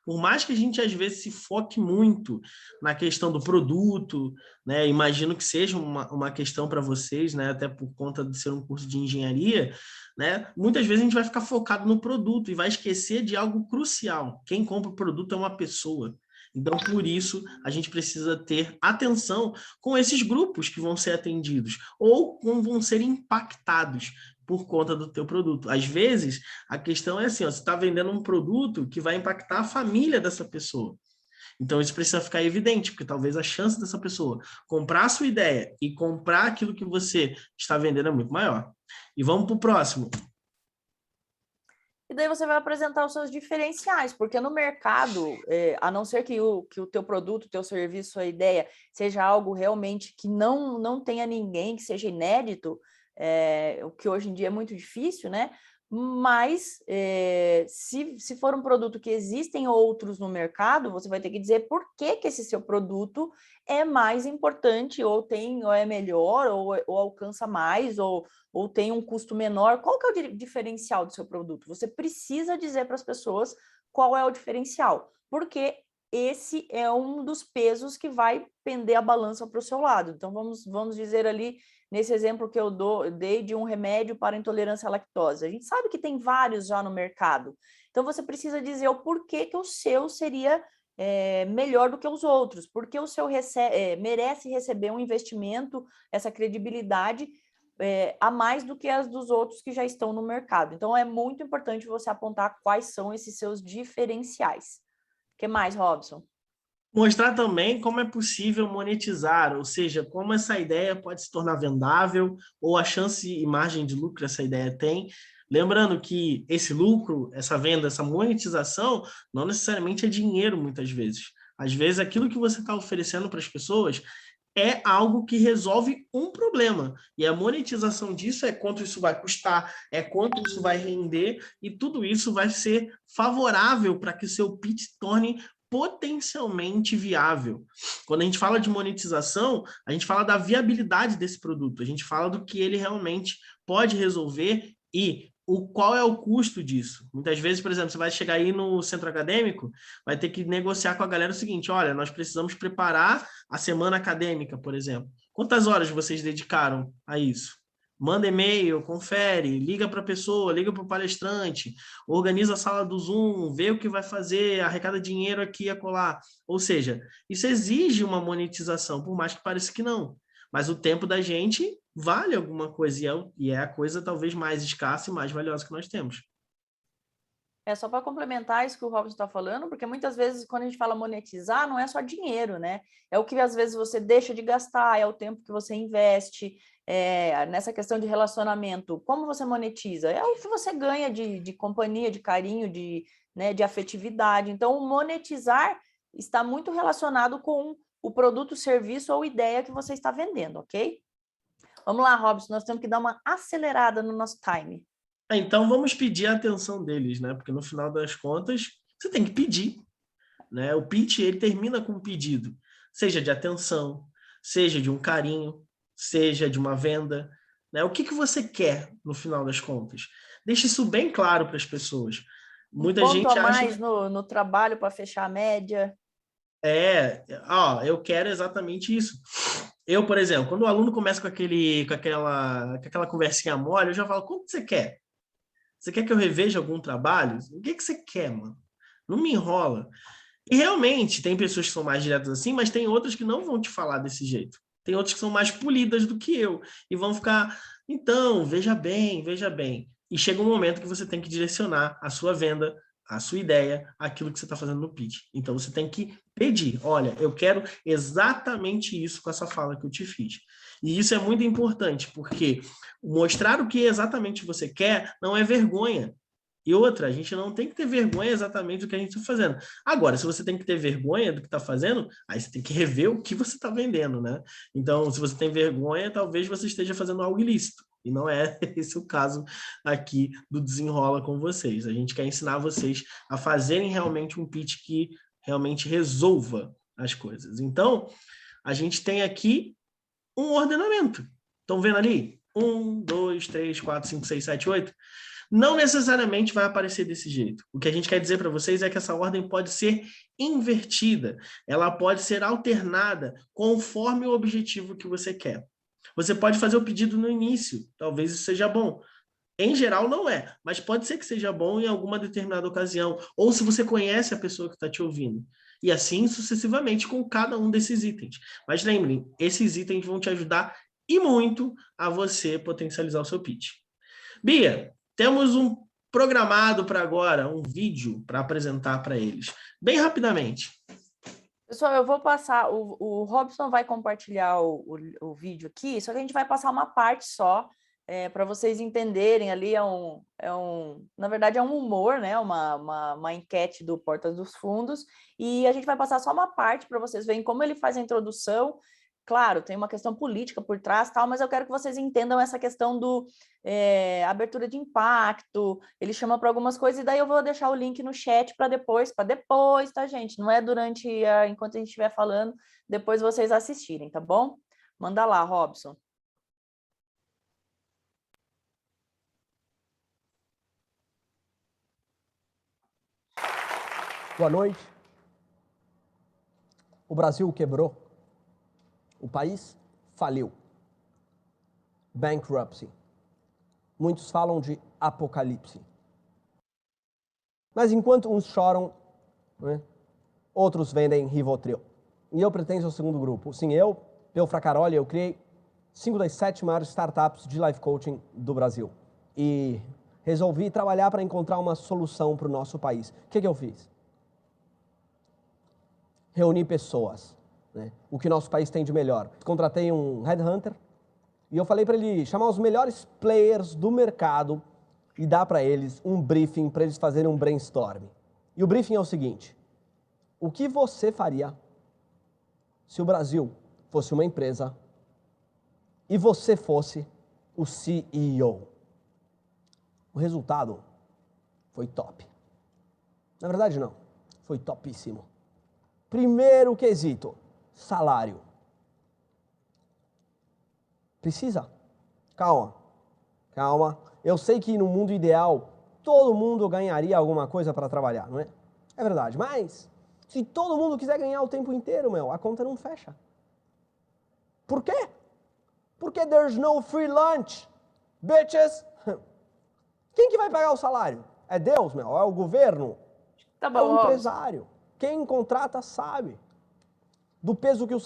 Por mais que a gente às vezes se foque muito na questão do produto, né? Imagino que seja uma questão para vocês, né? Até por conta de ser um curso de engenharia, né? Muitas vezes a gente vai ficar focado no produto e vai esquecer de algo crucial. Quem compra o produto é uma pessoa. Então, por isso, a gente precisa ter atenção com esses grupos que vão ser atendidos ou como vão ser impactados por conta do teu produto. Às vezes, a questão é assim, ó, você está vendendo um produto que vai impactar a família dessa pessoa. Então, isso precisa ficar evidente, porque talvez a chance dessa pessoa comprar a sua ideia e comprar aquilo que você está vendendo é muito maior. E vamos para o próximo. E daí você vai apresentar os seus diferenciais, porque no mercado, a não ser que o teu produto, o teu serviço, a ideia seja algo realmente que não tenha ninguém, que seja inédito, o que hoje em dia é muito difícil, né? Mas se for um produto que existem outros no mercado, você vai ter que dizer por que esse seu produto é mais importante, ou é melhor, ou alcança mais, ou tem um custo menor. Qual que é o diferencial do seu produto? Você precisa dizer para as pessoas qual é o diferencial, porque esse é um dos pesos que vai pender a balança para o seu lado. Então, vamos dizer ali, nesse exemplo que eu dei de um remédio para intolerância à lactose. A gente sabe que tem vários já no mercado. Então, você precisa dizer o porquê que o seu seria melhor do que os outros, porque o seu merece receber um investimento, essa credibilidade a mais do que as dos outros que já estão no mercado. Então, é muito importante você apontar quais são esses seus diferenciais. O que mais, Robson? Mostrar também como é possível monetizar, ou seja, como essa ideia pode se tornar vendável, ou a chance e margem de lucro essa ideia tem. Lembrando que esse lucro, essa venda, essa monetização, não necessariamente é dinheiro, muitas vezes. Às vezes, aquilo que você está oferecendo para as pessoas é algo que resolve um problema. E a monetização disso é quanto isso vai custar, é quanto isso vai render, e tudo isso vai ser favorável para que o seu pitch se torne potencialmente viável. Quando a gente fala de monetização, a gente fala da viabilidade desse produto, a gente fala do que ele realmente pode resolver e qual é o custo disso. Muitas vezes, por exemplo, você vai chegar aí no centro acadêmico, vai ter que negociar com a galera o seguinte: olha, nós precisamos preparar a semana acadêmica, por exemplo. Quantas horas vocês dedicaram a isso? Manda e-mail, confere, liga para a pessoa, liga para o palestrante, organiza a sala do Zoom, vê o que vai fazer, arrecada dinheiro aqui e acolá. Ou seja, isso exige uma monetização, por mais que pareça que não. Mas o tempo da gente vale alguma coisa, e é a coisa talvez mais escassa e mais valiosa que nós temos. Só para complementar isso que o Robson está falando, porque muitas vezes quando a gente fala monetizar, não é só dinheiro, né? É o que às vezes você deixa de gastar, é o tempo que você investe, nessa questão de relacionamento. Como você monetiza? É o que você ganha de companhia, de carinho, de afetividade. Então, o monetizar está muito relacionado com o produto, serviço ou ideia que você está vendendo, ok? Vamos lá, Robson, nós temos que dar uma acelerada no nosso time. Então, vamos pedir a atenção deles, né? Porque no final das contas, você tem que pedir, né? O pitch, ele termina com um pedido, seja de atenção, seja de um carinho, seja de uma venda, né? O que você quer no final das contas? Deixe isso bem claro para as pessoas. Muita ponto gente a mais acha... no trabalho para fechar a média. Eu quero exatamente isso. Eu, por exemplo, quando o aluno começa com aquela conversinha mole, eu já falo: quanto você quer? Você quer que eu reveja algum trabalho? O que você quer, mano? Não me enrola. E realmente, tem pessoas que são mais diretas assim, mas tem outras que não vão te falar desse jeito. Tem outras que são mais polidas do que eu. E vão ficar: então, veja bem, veja bem. E chega um momento que você tem que direcionar a sua venda, a sua ideia, aquilo que você está fazendo no pitch. Então, você tem que pedir: olha, eu quero exatamente isso com essa fala que eu te fiz. E isso é muito importante, porque mostrar o que exatamente você quer não é vergonha. E outra, a gente não tem que ter vergonha exatamente do que a gente está fazendo. Agora, se você tem que ter vergonha do que está fazendo, aí você tem que rever o que você está vendendo, né? Então, se você tem vergonha, talvez você esteja fazendo algo ilícito. E não é esse o caso aqui do Desenrola com vocês. A gente quer ensinar vocês a fazerem realmente um pitch que realmente resolva as coisas. Então, a gente tem aqui um ordenamento. Estão vendo ali? 1, 2, 3, 4, 5, 6, 7, 8. Não necessariamente vai aparecer desse jeito. O que a gente quer dizer para vocês é que essa ordem pode ser invertida, ela pode ser alternada conforme o objetivo que você quer. Você pode fazer o pedido no início, talvez isso seja bom. Em geral, não é, mas pode ser que seja bom em alguma determinada ocasião, ou se você conhece a pessoa que está te ouvindo. E assim sucessivamente com cada um desses itens. Mas lembrem, esses itens vão te ajudar e muito a você potencializar o seu pitch. Bia, temos um programado para agora, um vídeo para apresentar para eles. Bem rapidamente. Pessoal, eu vou passar, o Robson vai compartilhar o vídeo aqui, só que a gente vai passar uma parte só, para vocês entenderem ali, na verdade é um humor, né? Uma enquete do Portas dos Fundos, e a gente vai passar só uma parte para vocês verem como ele faz a introdução. Claro, tem uma questão política por trás, tal, mas eu quero que vocês entendam essa questão do abertura de impacto. Ele chama para algumas coisas, e daí eu vou deixar o link no chat para depois, tá, gente? Não é enquanto a gente estiver falando, depois vocês assistirem, tá bom? Manda lá, Robson. Boa noite. O Brasil quebrou. O país faliu. Bankruptcy. Muitos falam de apocalipse. Mas enquanto uns choram, né, outros vendem Rivotril. E eu pertenço ao segundo grupo. Sim, eu, Peu Fracaroli, eu criei 5 das 7 maiores startups de life coaching do Brasil. E resolvi trabalhar para encontrar uma solução para o nosso país. O que eu fiz? Reuni pessoas, né? O que nosso país tem de melhor. Contratei um headhunter e eu falei para ele chamar os melhores players do mercado e dar para eles um briefing para eles fazerem um brainstorm. E o briefing é o seguinte: o que você faria se o Brasil fosse uma empresa e você fosse o CEO? O resultado foi top. Na verdade, não. Foi topíssimo. Primeiro quesito, salário. Precisa? Calma, calma. Eu sei que no mundo ideal, todo mundo ganharia alguma coisa para trabalhar, não é? É verdade, mas se todo mundo quiser ganhar o tempo inteiro, a conta não fecha. Por quê? Porque there's no free lunch, bitches. Quem que vai pagar o salário? É Deus, É o governo? Tá É bom, o Robson. empresário. Quem contrata sabe do peso que o...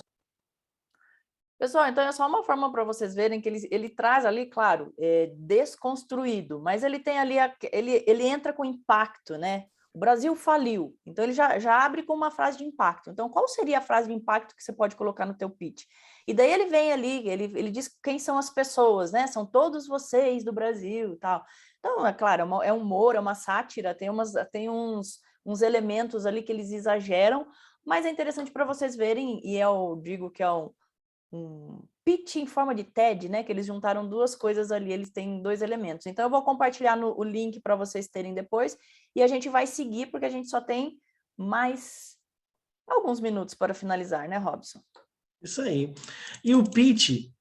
Pessoal, então é só uma forma para vocês verem que ele traz ali, claro, desconstruído, mas ele tem ali, ele entra com impacto, né? O Brasil faliu, então ele já abre com uma frase de impacto. Então, qual seria a frase de impacto que você pode colocar no teu pitch? E daí ele vem ali, ele diz quem são as pessoas, né? São todos vocês do Brasil e tal. Então, é claro, é um humor, é uma sátira, tem uns elementos ali que eles exageram, mas é interessante para vocês verem, e eu digo que é um pitch em forma de TED, né? Que eles juntaram duas coisas ali, eles têm 2 elementos. Então, eu vou compartilhar o link para vocês terem depois, e a gente vai seguir, porque a gente só tem mais alguns minutos para finalizar, né, Robson? Isso aí. E o pitch,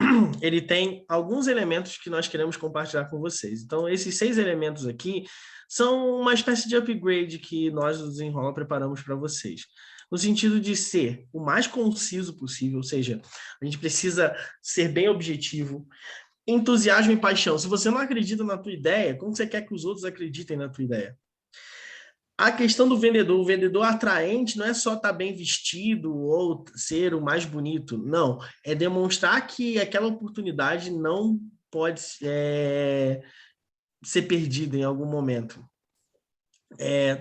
ele tem alguns elementos que nós queremos compartilhar com vocês. Então, esses 6 elementos aqui são uma espécie de upgrade que nós do Desenrola preparamos para vocês. No sentido de ser o mais conciso possível, ou seja, a gente precisa ser bem objetivo, entusiasmo e paixão. Se você não acredita na tua ideia, como você quer que os outros acreditem na tua ideia? A questão do vendedor, o vendedor atraente não é só estar bem vestido ou ser o mais bonito, não. É demonstrar que aquela oportunidade não pode ser perdida em algum momento.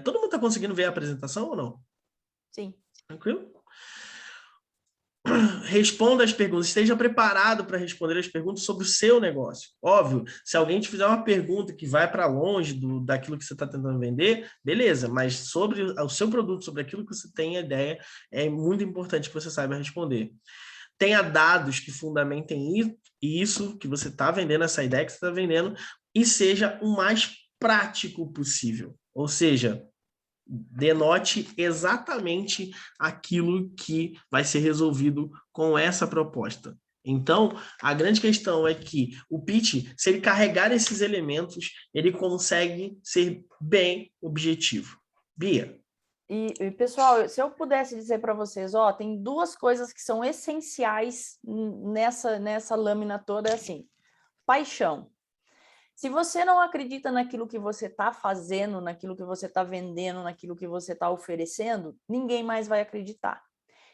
Todo mundo está conseguindo ver a apresentação ou não? Sim. Tranquilo? Responda as perguntas, esteja preparado para responder as perguntas sobre o seu negócio. Óbvio, se alguém te fizer uma pergunta que vai para longe daquilo que você está tentando vender, beleza, mas sobre o seu produto, sobre aquilo que você tem ideia, é muito importante que você saiba responder. Tenha dados que fundamentem isso que você está vendendo, essa ideia que você está vendendo, e seja o mais prático possível. Ou seja, denote exatamente aquilo que vai ser resolvido com essa proposta. Então, a grande questão é que o pitch, se ele carregar esses elementos, ele consegue ser bem objetivo. Bia? E pessoal, se eu pudesse dizer para vocês, tem 2 coisas que são essenciais nessa lâmina toda, é assim, paixão. Se você não acredita naquilo que você está fazendo, naquilo que você está vendendo, naquilo que você está oferecendo, ninguém mais vai acreditar.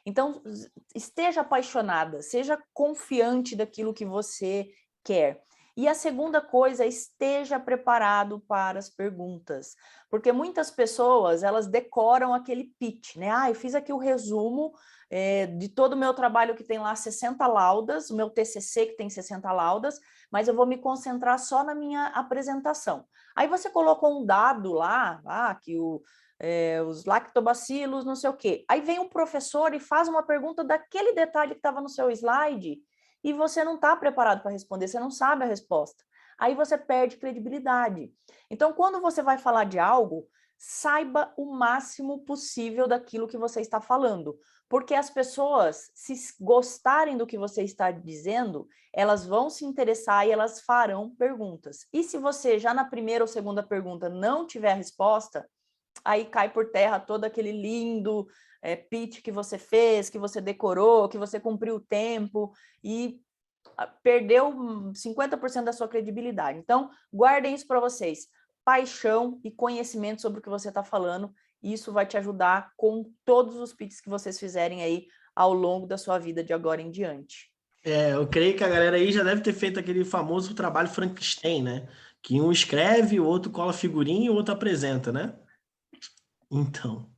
Então, esteja apaixonada, seja confiante daquilo que você quer. E a segunda coisa, esteja preparado para as perguntas. Porque muitas pessoas, elas decoram aquele pitch, né? Eu fiz aqui o resumo de todo o meu trabalho que tem lá 60 laudas, o meu TCC que tem 60 laudas, mas eu vou me concentrar só na minha apresentação. Aí você colocou um dado lá, que os lactobacilos, não sei o quê. Aí vem um professor e faz uma pergunta daquele detalhe que estava no seu slide e você não está preparado para responder, você não sabe a resposta. Aí você perde credibilidade. Então, quando você vai falar de algo, saiba o máximo possível daquilo que você está falando, porque as pessoas, se gostarem do que você está dizendo, elas vão se interessar e elas farão perguntas. E se você já na primeira ou segunda pergunta não tiver a resposta, aí cai por terra todo aquele lindo pitch que você fez, que você decorou, que você cumpriu o tempo e perdeu 50% da sua credibilidade. Então, guardem isso para vocês. Paixão e conhecimento sobre o que você está falando Isso vai te ajudar com todos os pitches que vocês fizerem aí ao longo da sua vida de agora em diante. Eu creio que a galera aí já deve ter feito aquele famoso trabalho Frankenstein, né? Que um escreve, o outro cola figurinha e o outro apresenta, né? Então,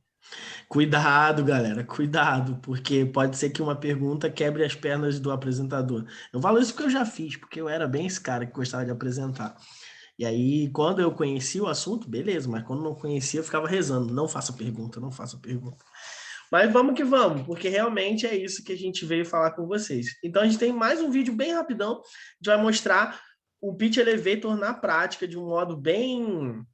cuidado, galera, cuidado, porque pode ser que uma pergunta quebre as pernas do apresentador. Eu falo isso porque eu já fiz, porque eu era bem esse cara que gostava de apresentar. E aí, quando eu conheci o assunto, beleza, mas quando não conhecia, eu ficava rezando. Não faça pergunta, não faça pergunta. Mas vamos que vamos, porque realmente é isso que a gente veio falar com vocês. Então, a gente tem mais um vídeo bem rapidão. A gente vai mostrar o Pitch Elevator na prática, de um modo bem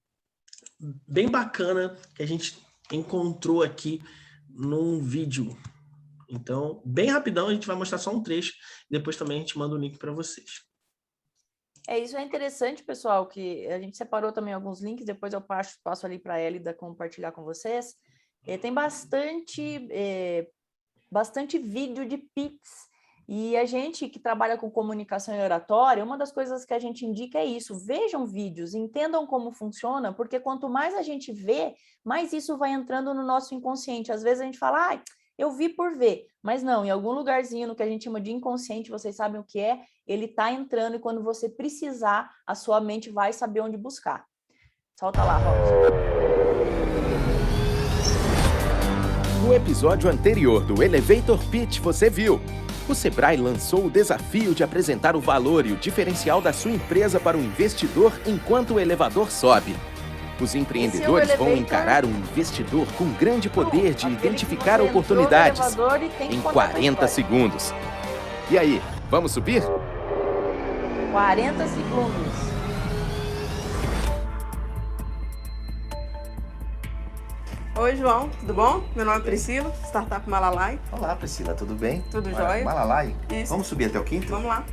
bacana, que a gente encontrou aqui num vídeo. Então, bem rapidão, a gente vai mostrar só um trecho. Depois também a gente manda o link para vocês. Isso é interessante, pessoal, que a gente separou também alguns links, depois eu passo ali para a Elida compartilhar com vocês. Tem bastante vídeo de pitches, e a gente que trabalha com comunicação e oratória, uma das coisas que a gente indica é isso: vejam vídeos, entendam como funciona, porque quanto mais a gente vê, mais isso vai entrando no nosso inconsciente. Às vezes a gente fala, eu vi por ver, mas não, em algum lugarzinho no que a gente chama de inconsciente, vocês sabem o que é, ele está entrando, e quando você precisar, a sua mente vai saber onde buscar. Solta lá, Robson. No episódio anterior do Elevator Pitch, você viu. O Sebrae lançou o desafio de apresentar o valor e o diferencial da sua empresa para o investidor enquanto o elevador sobe. Os empreendedores vão encarar um investidor com grande poder de identificar oportunidades em 40 segundos. E aí, vamos subir? 40 segundos. Oi, João, tudo bom? Meu nome é Priscila, Startup Malalai. Olá, Priscila, tudo bem? Tudo jóia? Malalai? Isso. Vamos subir até o quinto? Vamos lá.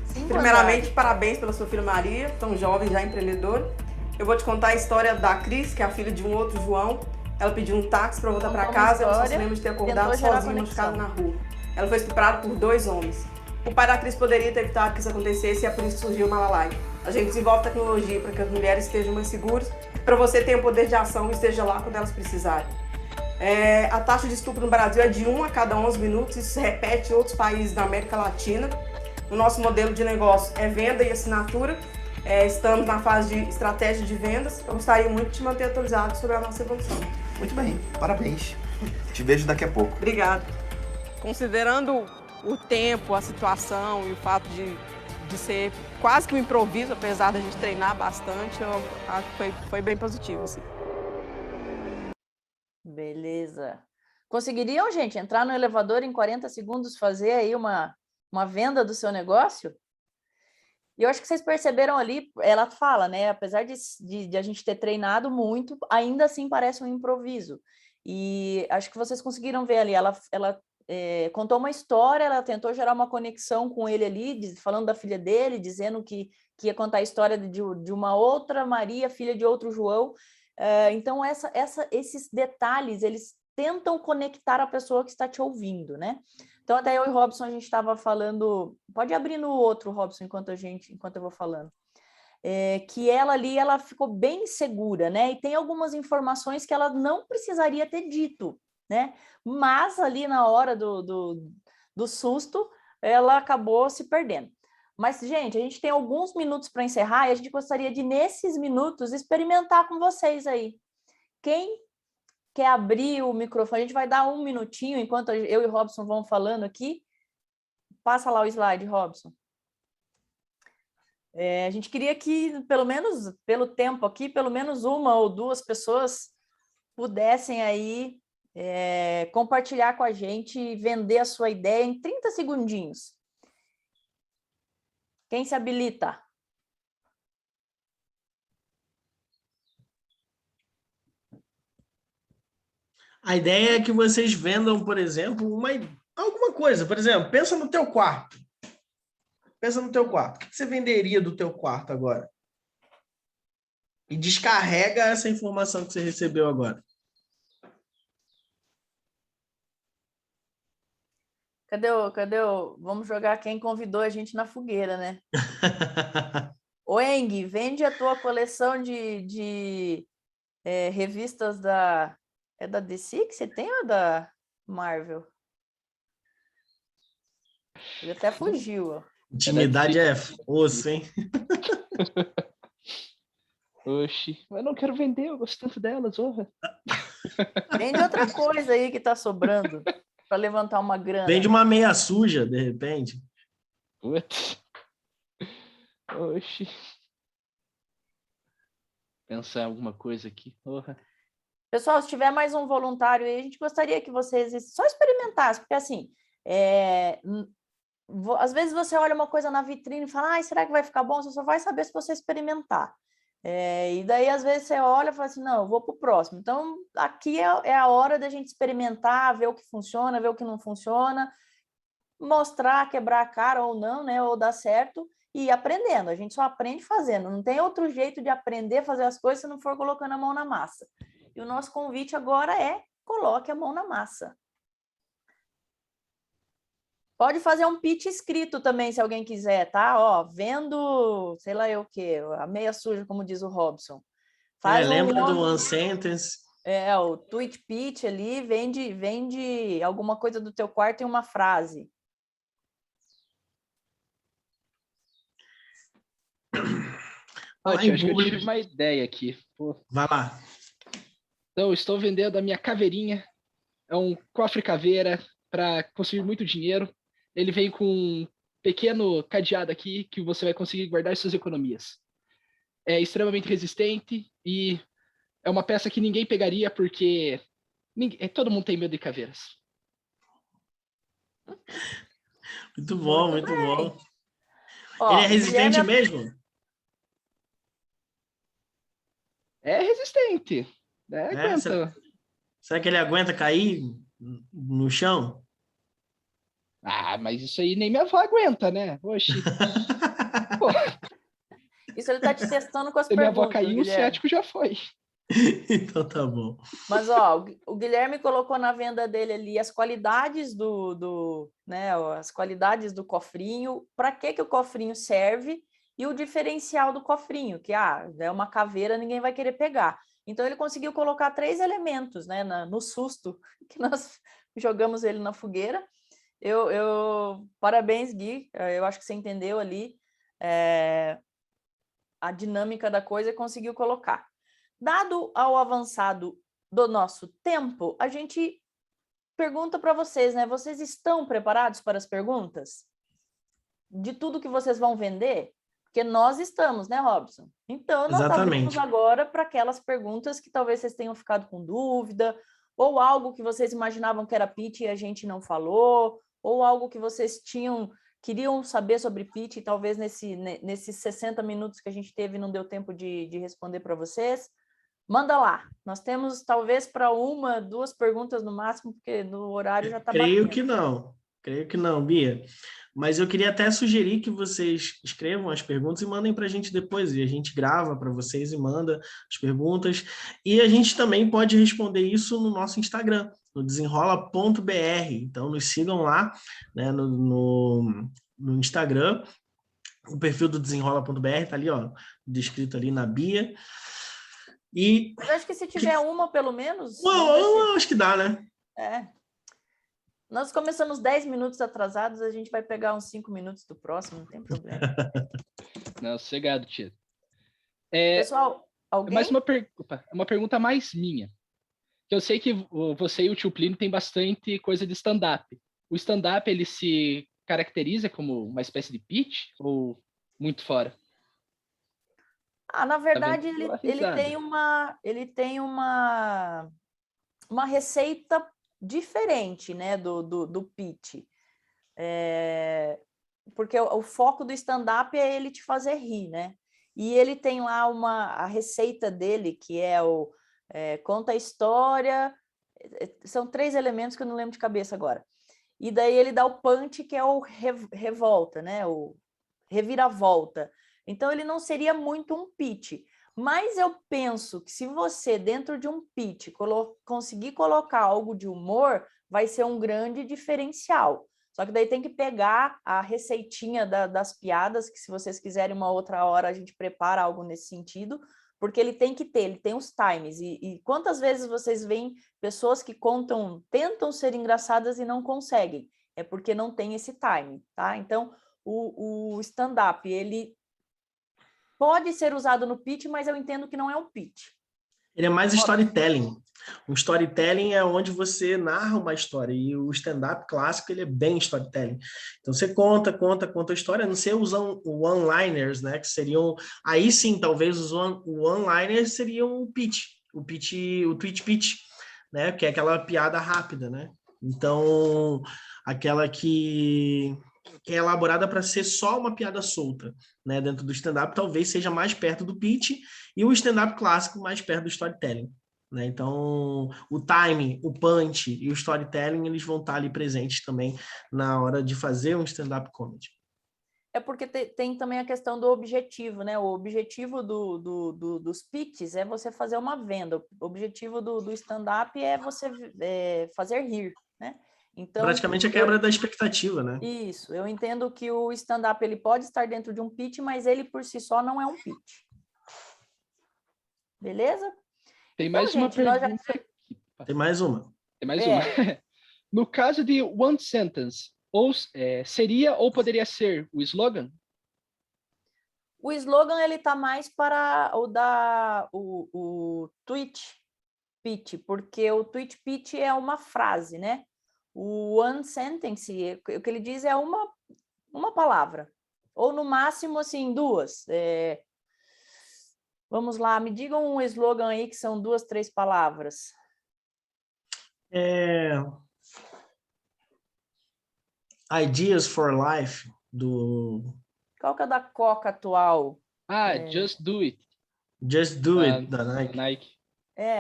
Sim, Primeiramente, parabéns pela sua filha Maria, tão jovem, já empreendedora. Eu vou te contar a história da Cris, que é a filha de um outro João. Ela pediu um táxi para voltar para casa, ela só se lembra de ter acordado sozinha, machucada na rua. Ela foi estuprada por 2 homens. O pai da Cris poderia ter evitado que isso acontecesse, e é por isso que surgiu o Malalai. A gente desenvolve tecnologia para que as mulheres estejam mais seguras, para você ter o poder de ação e esteja lá quando elas precisarem. A taxa de estupro no Brasil é de 1 a cada 11 minutos, isso se repete em outros países da América Latina. O nosso modelo de negócio é venda e assinatura. Estamos na fase de estratégia de vendas. Eu gostaria muito de te manter atualizado sobre a nossa evolução. Muito bem, parabéns. Te vejo daqui a pouco. Obrigada. Considerando o tempo, a situação e o fato de ser quase que um improviso, apesar da gente treinar bastante, eu acho que foi bem positivo, assim. Beleza. Conseguiriam, gente, entrar no elevador em 40 segundos, fazer aí uma venda do seu negócio? E eu acho que vocês perceberam ali, ela fala, né? Apesar de a gente ter treinado muito, ainda assim parece um improviso. E acho que vocês conseguiram ver ali, ela contou uma história, ela tentou gerar uma conexão com ele ali, falando da filha dele, dizendo que ia contar a história de uma outra Maria, filha de outro João. Então, esses detalhes, eles tentam conectar a pessoa que está te ouvindo, né? Então, até eu e o Robson, a gente estava falando... Pode abrir no outro, Robson, enquanto eu vou falando. Que ela ali, ela ficou bem segura, né? E tem algumas informações que ela não precisaria ter dito, né? Mas ali na hora do susto, ela acabou se perdendo. Mas, gente, a gente tem alguns minutos para encerrar e a gente gostaria de, nesses minutos, experimentar com vocês aí. Quem quer abrir o microfone? A gente vai dar um minutinho enquanto eu e o Robson vão falando aqui. Passa lá o slide, Robson. A gente queria que, pelo menos, pelo tempo aqui, pelo menos 1 ou 2 pessoas pudessem aí compartilhar com a gente e vender a sua ideia em 30 segundinhos. Quem se habilita? A ideia é que vocês vendam, por exemplo, alguma coisa. Por exemplo, pensa no teu quarto. Pensa no teu quarto. O que você venderia do teu quarto agora? E descarrega essa informação que você recebeu agora. Cadê o... Vamos jogar quem convidou a gente na fogueira, né? Ô, Eng, vende a tua coleção de revistas da... É da DC que você tem ou da Marvel? Ele até fugiu, ó. Intimidade é osso, hein? Oxi, mas eu não quero vender, eu gosto tanto delas, orra. Vende outra coisa aí que tá sobrando para levantar uma grana. Vende uma meia suja, de repente. Putz. Oxi. Pensar em alguma coisa aqui, orra. Pessoal, se tiver mais um voluntário aí, a gente gostaria que vocês só experimentassem, porque assim, às vezes você olha uma coisa na vitrine e fala, será que vai ficar bom? Você só vai saber se você experimentar. E daí, às vezes, você olha e fala assim, não, eu vou para o próximo. Então, aqui é a hora da gente experimentar, ver o que funciona, ver o que não funciona, mostrar, quebrar a cara ou não, né? Ou dar certo e ir aprendendo. A gente só aprende fazendo. Não tem outro jeito de aprender a fazer as coisas se não for colocando a mão na massa. E o nosso convite agora é coloque a mão na massa. Pode fazer um pitch escrito também, se alguém quiser, tá? Ó, vendo, sei lá eu o quê, a meia suja, como diz o Robson. Lembra do One Sentence? O tweet pitch ali, vende alguma coisa do teu quarto em uma frase. Acho que eu tive uma ideia aqui. Pô. Vai lá. Então, estou vendendo a minha caveirinha. É um cofre caveira para conseguir muito dinheiro. Ele vem com um pequeno cadeado aqui que você vai conseguir guardar suas economias. É extremamente resistente e é uma peça que ninguém pegaria porque todo mundo tem medo de caveiras. Muito bom, muito bom. Ó, ele é resistente mesmo? É resistente. Aguenta. Será que ele aguenta cair no chão? Mas isso aí nem minha avó aguenta, né? Oxi. Isso ele tá te testando com as Se perguntas. Minha avó caiu, Guilherme. o ciático já foi. Então tá bom. Mas, ó, o Guilherme colocou na venda dele ali as qualidades as qualidades do cofrinho, para que o cofrinho serve e o diferencial do cofrinho, que é uma caveira, ninguém vai querer pegar. Então, ele conseguiu colocar 3 elementos, né, no susto que nós jogamos ele na fogueira. Parabéns, Gui, eu acho que você entendeu ali a dinâmica da coisa e conseguiu colocar. Dado ao avançado do nosso tempo, a gente pergunta para vocês, né? Vocês estão preparados para as perguntas? De tudo que vocês vão vender? Porque nós estamos, né, Robson? Então, nós abrimos agora para aquelas perguntas que talvez vocês tenham ficado com dúvida, ou algo que vocês imaginavam que era pitch e a gente não falou, ou algo que vocês queriam saber sobre pitch e talvez nesses 60 minutos que a gente teve não deu tempo de responder para vocês. Manda lá. Nós temos talvez para 1, 2 perguntas no máximo, porque no horário já está batendo. Creio que não, Bia. Mas eu queria até sugerir que vocês escrevam as perguntas e mandem para a gente depois. E a gente grava para vocês e manda as perguntas. E a gente também pode responder isso no nosso Instagram, no desenrola.br. Então, nos sigam lá, né, no Instagram. O perfil do desenrola.br está ali, ó, descrito ali na Bia. Mas acho que se tiver uma, pelo menos... acho que dá, né? Nós começamos 10 minutos atrasados, a gente vai pegar uns 5 minutos do próximo, não tem problema. Não, sossegado, tia. Pessoal, alguém? Mais uma pergunta mais minha. Eu sei que você e o tio Plínio tem bastante coisa de stand-up. O stand-up, ele se caracteriza como uma espécie de pitch ou muito fora? Na verdade, ele tem uma receita diferente, né, do pitch. Porque o foco do stand-up é ele te fazer rir, né? E ele tem lá a receita dele, que é conta a história, são 3 elementos que eu não lembro de cabeça agora. E daí ele dá o punch, que é o revolta, né? O reviravolta. Então, ele não seria muito um pitch. Mas eu penso que se você, dentro de um pitch, conseguir colocar algo de humor, vai ser um grande diferencial. Só que daí tem que pegar a receitinha das piadas, que se vocês quiserem uma outra hora, a gente prepara algo nesse sentido, porque ele tem os times. E quantas vezes vocês veem pessoas que tentam ser engraçadas e não conseguem? É porque não tem esse time, tá? Então, o stand-up, ele pode ser usado no pitch, mas eu entendo que não é um pitch. Ele é mais storytelling. Um storytelling é onde você narra uma história, e o stand-up clássico, ele é bem storytelling. Então, você conta a história, não sei os one-liners, né, que seriam... Aí sim, talvez os one-liners seriam o tweet pitch, né, que é aquela piada rápida, né? Então, aquela que é elaborada para ser só uma piada solta, né, dentro do stand-up, talvez seja mais perto do pitch, e o stand-up clássico mais perto do storytelling, né? Então, o timing, o punch e o storytelling, eles vão estar ali presentes também na hora de fazer um stand-up comedy. É porque tem também a questão do objetivo, né? O objetivo dos pitches é você fazer uma venda. O objetivo do stand-up é você fazer rir, né? Então, praticamente a quebra da expectativa, né? Isso. Eu entendo que o stand-up ele pode estar dentro de um pitch, mas ele por si só não é um pitch. Beleza? Tem Então, mais gente, uma pergunta aqui. Tem mais uma. Tem mais uma. No caso de one sentence, seria ou poderia ser o slogan? O slogan ele tá mais para o tweet pitch, porque o tweet pitch é uma frase, né? O one sentence, o que ele diz é uma palavra, ou no máximo, assim, duas. Vamos lá, me digam um slogan aí que são 2, 3 palavras. Ideas for Life, Qual que é da Coca atual? Just Do It. Just Do It, da Nike.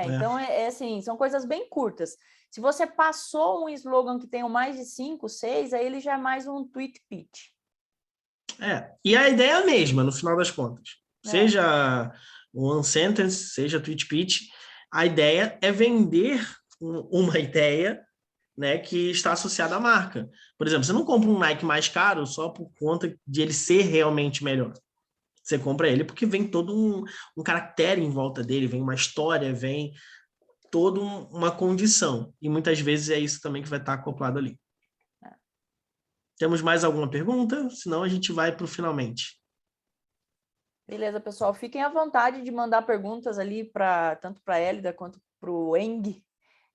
Então, assim, são coisas bem curtas. Se você passou um slogan que tem mais de 5, 6, aí ele já é mais um tweet pitch. E a ideia é a mesma, no final das contas. Seja one sentence, seja tweet pitch, a ideia é vender uma ideia, né, que está associada à marca. Por exemplo, você não compra um Nike mais caro só por conta de ele ser realmente melhor. Você compra ele porque vem todo um caractere em volta dele, vem uma história, vem toda uma condição. E muitas vezes é isso também que vai estar acoplado ali. Temos mais alguma pergunta? Senão a gente vai para o finalmente. Beleza, pessoal. Fiquem à vontade de mandar perguntas ali tanto para a Hélida quanto para o Eng,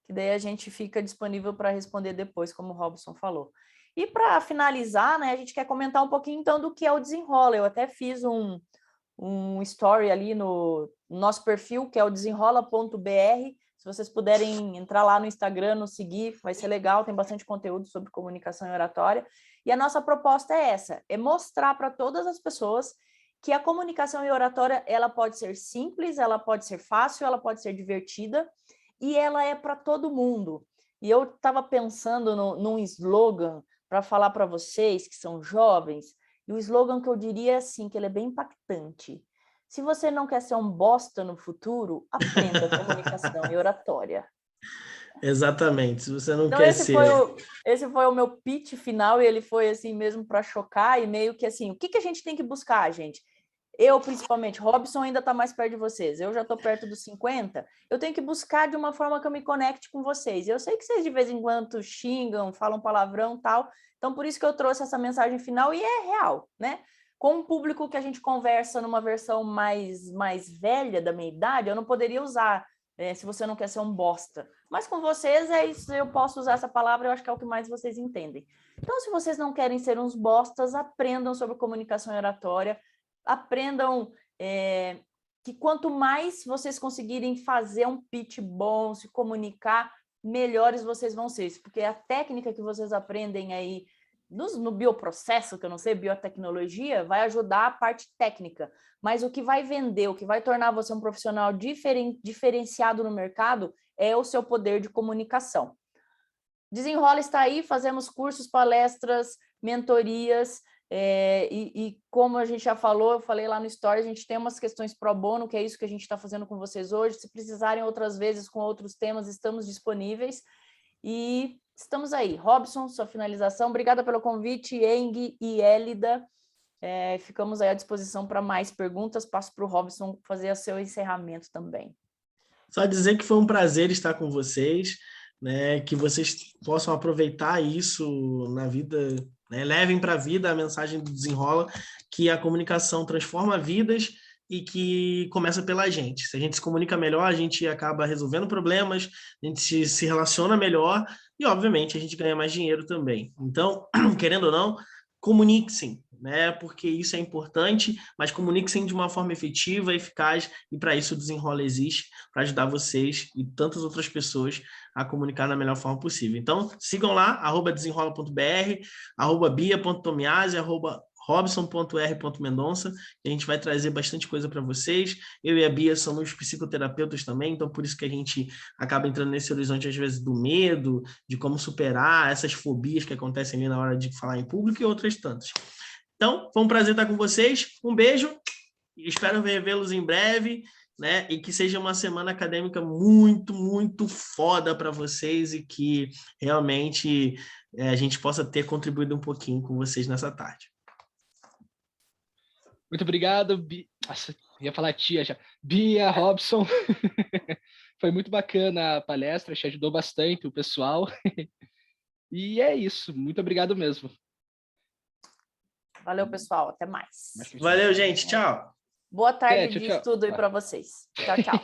que daí a gente fica disponível para responder depois, como o Robson falou. E para finalizar, né, a gente quer comentar um pouquinho então do que é o Desenrola. Eu até fiz um story ali no nosso perfil, que é o desenrola.br. Se vocês puderem entrar lá no Instagram, nos seguir, vai ser legal, tem bastante conteúdo sobre comunicação e oratória. E a nossa proposta é essa, é mostrar para todas as pessoas que a comunicação e oratória, ela pode ser simples, ela pode ser fácil, ela pode ser divertida, e ela é para todo mundo. E eu estava pensando num slogan para falar para vocês que são jovens, e o slogan que eu diria é assim, que ele é bem impactante. Se você não quer ser um bosta no futuro, aprenda comunicação e oratória. Exatamente, se você não quer ser... Esse foi o meu pitch final, e ele foi assim mesmo para chocar, e meio que assim, o que a gente tem que buscar, gente? Eu, principalmente, Robson ainda está mais perto de vocês, eu já estou perto dos 50, eu tenho que buscar de uma forma que eu me conecte com vocês. Eu sei que vocês de vez em quando xingam, falam palavrão e tal, então por isso que eu trouxe essa mensagem final, e é real, né? Com um público que a gente conversa numa versão mais velha da minha idade, eu não poderia usar, se você não quer ser um bosta. Mas com vocês, é isso, eu posso usar essa palavra, eu acho que é o que mais vocês entendem. Então, se vocês não querem ser uns bostas, aprendam sobre comunicação e oratória, aprendam que quanto mais vocês conseguirem fazer um pitch bom, se comunicar, melhores vocês vão ser. Porque a técnica que vocês aprendem aí no bioprocesso, que eu não sei, biotecnologia, vai ajudar a parte técnica. Mas o que vai vender, o que vai tornar você um profissional diferenciado no mercado é o seu poder de comunicação. Desenrola está aí, fazemos cursos, palestras, mentorias, e como a gente já falou, eu falei lá no Story, a gente tem umas questões pro bono, que é isso que a gente está fazendo com vocês hoje. Se precisarem outras vezes com outros temas, estamos disponíveis. E estamos aí. Robson, sua finalização. Obrigada pelo convite, Eng e Hélida. Ficamos aí à disposição para mais perguntas. Passo para o Robson fazer o seu encerramento também. Só dizer que foi um prazer estar com vocês, né? Que vocês possam aproveitar isso na vida, né? Levem para a vida a mensagem do Desenrola, que a comunicação transforma vidas e que começa pela gente. Se a gente se comunica melhor, a gente acaba resolvendo problemas, a gente se relaciona melhor e, obviamente, a gente ganha mais dinheiro também. Então, querendo ou não, comunique-se, né? Porque isso é importante, mas comunique-se de uma forma efetiva, eficaz, e para isso o Desenrola existe, para ajudar vocês e tantas outras pessoas a comunicar da melhor forma possível. Então, sigam lá, @desenrola.br, @bia.tomiasi, @robson.r.mendonça, e a gente vai trazer bastante coisa para vocês. Eu e a Bia somos psicoterapeutas também, então por isso que a gente acaba entrando nesse horizonte, às vezes, do medo, de como superar essas fobias que acontecem ali na hora de falar em público e outras tantas. Então, foi um prazer estar com vocês. Um beijo, espero revê-los em breve, né? E que seja uma semana acadêmica muito, muito foda para vocês e que realmente a gente possa ter contribuído um pouquinho com vocês nessa tarde. Muito obrigado, Bia. Nossa, ia falar tia já. Bia, Robson. Foi muito bacana a palestra, te ajudou bastante o pessoal. E é isso. Muito obrigado mesmo. Valeu, pessoal. Até mais. Valeu, gente. Tchau. Boa tarde Tchau, de tchau. estudo aí para vocês. Tchau, tchau.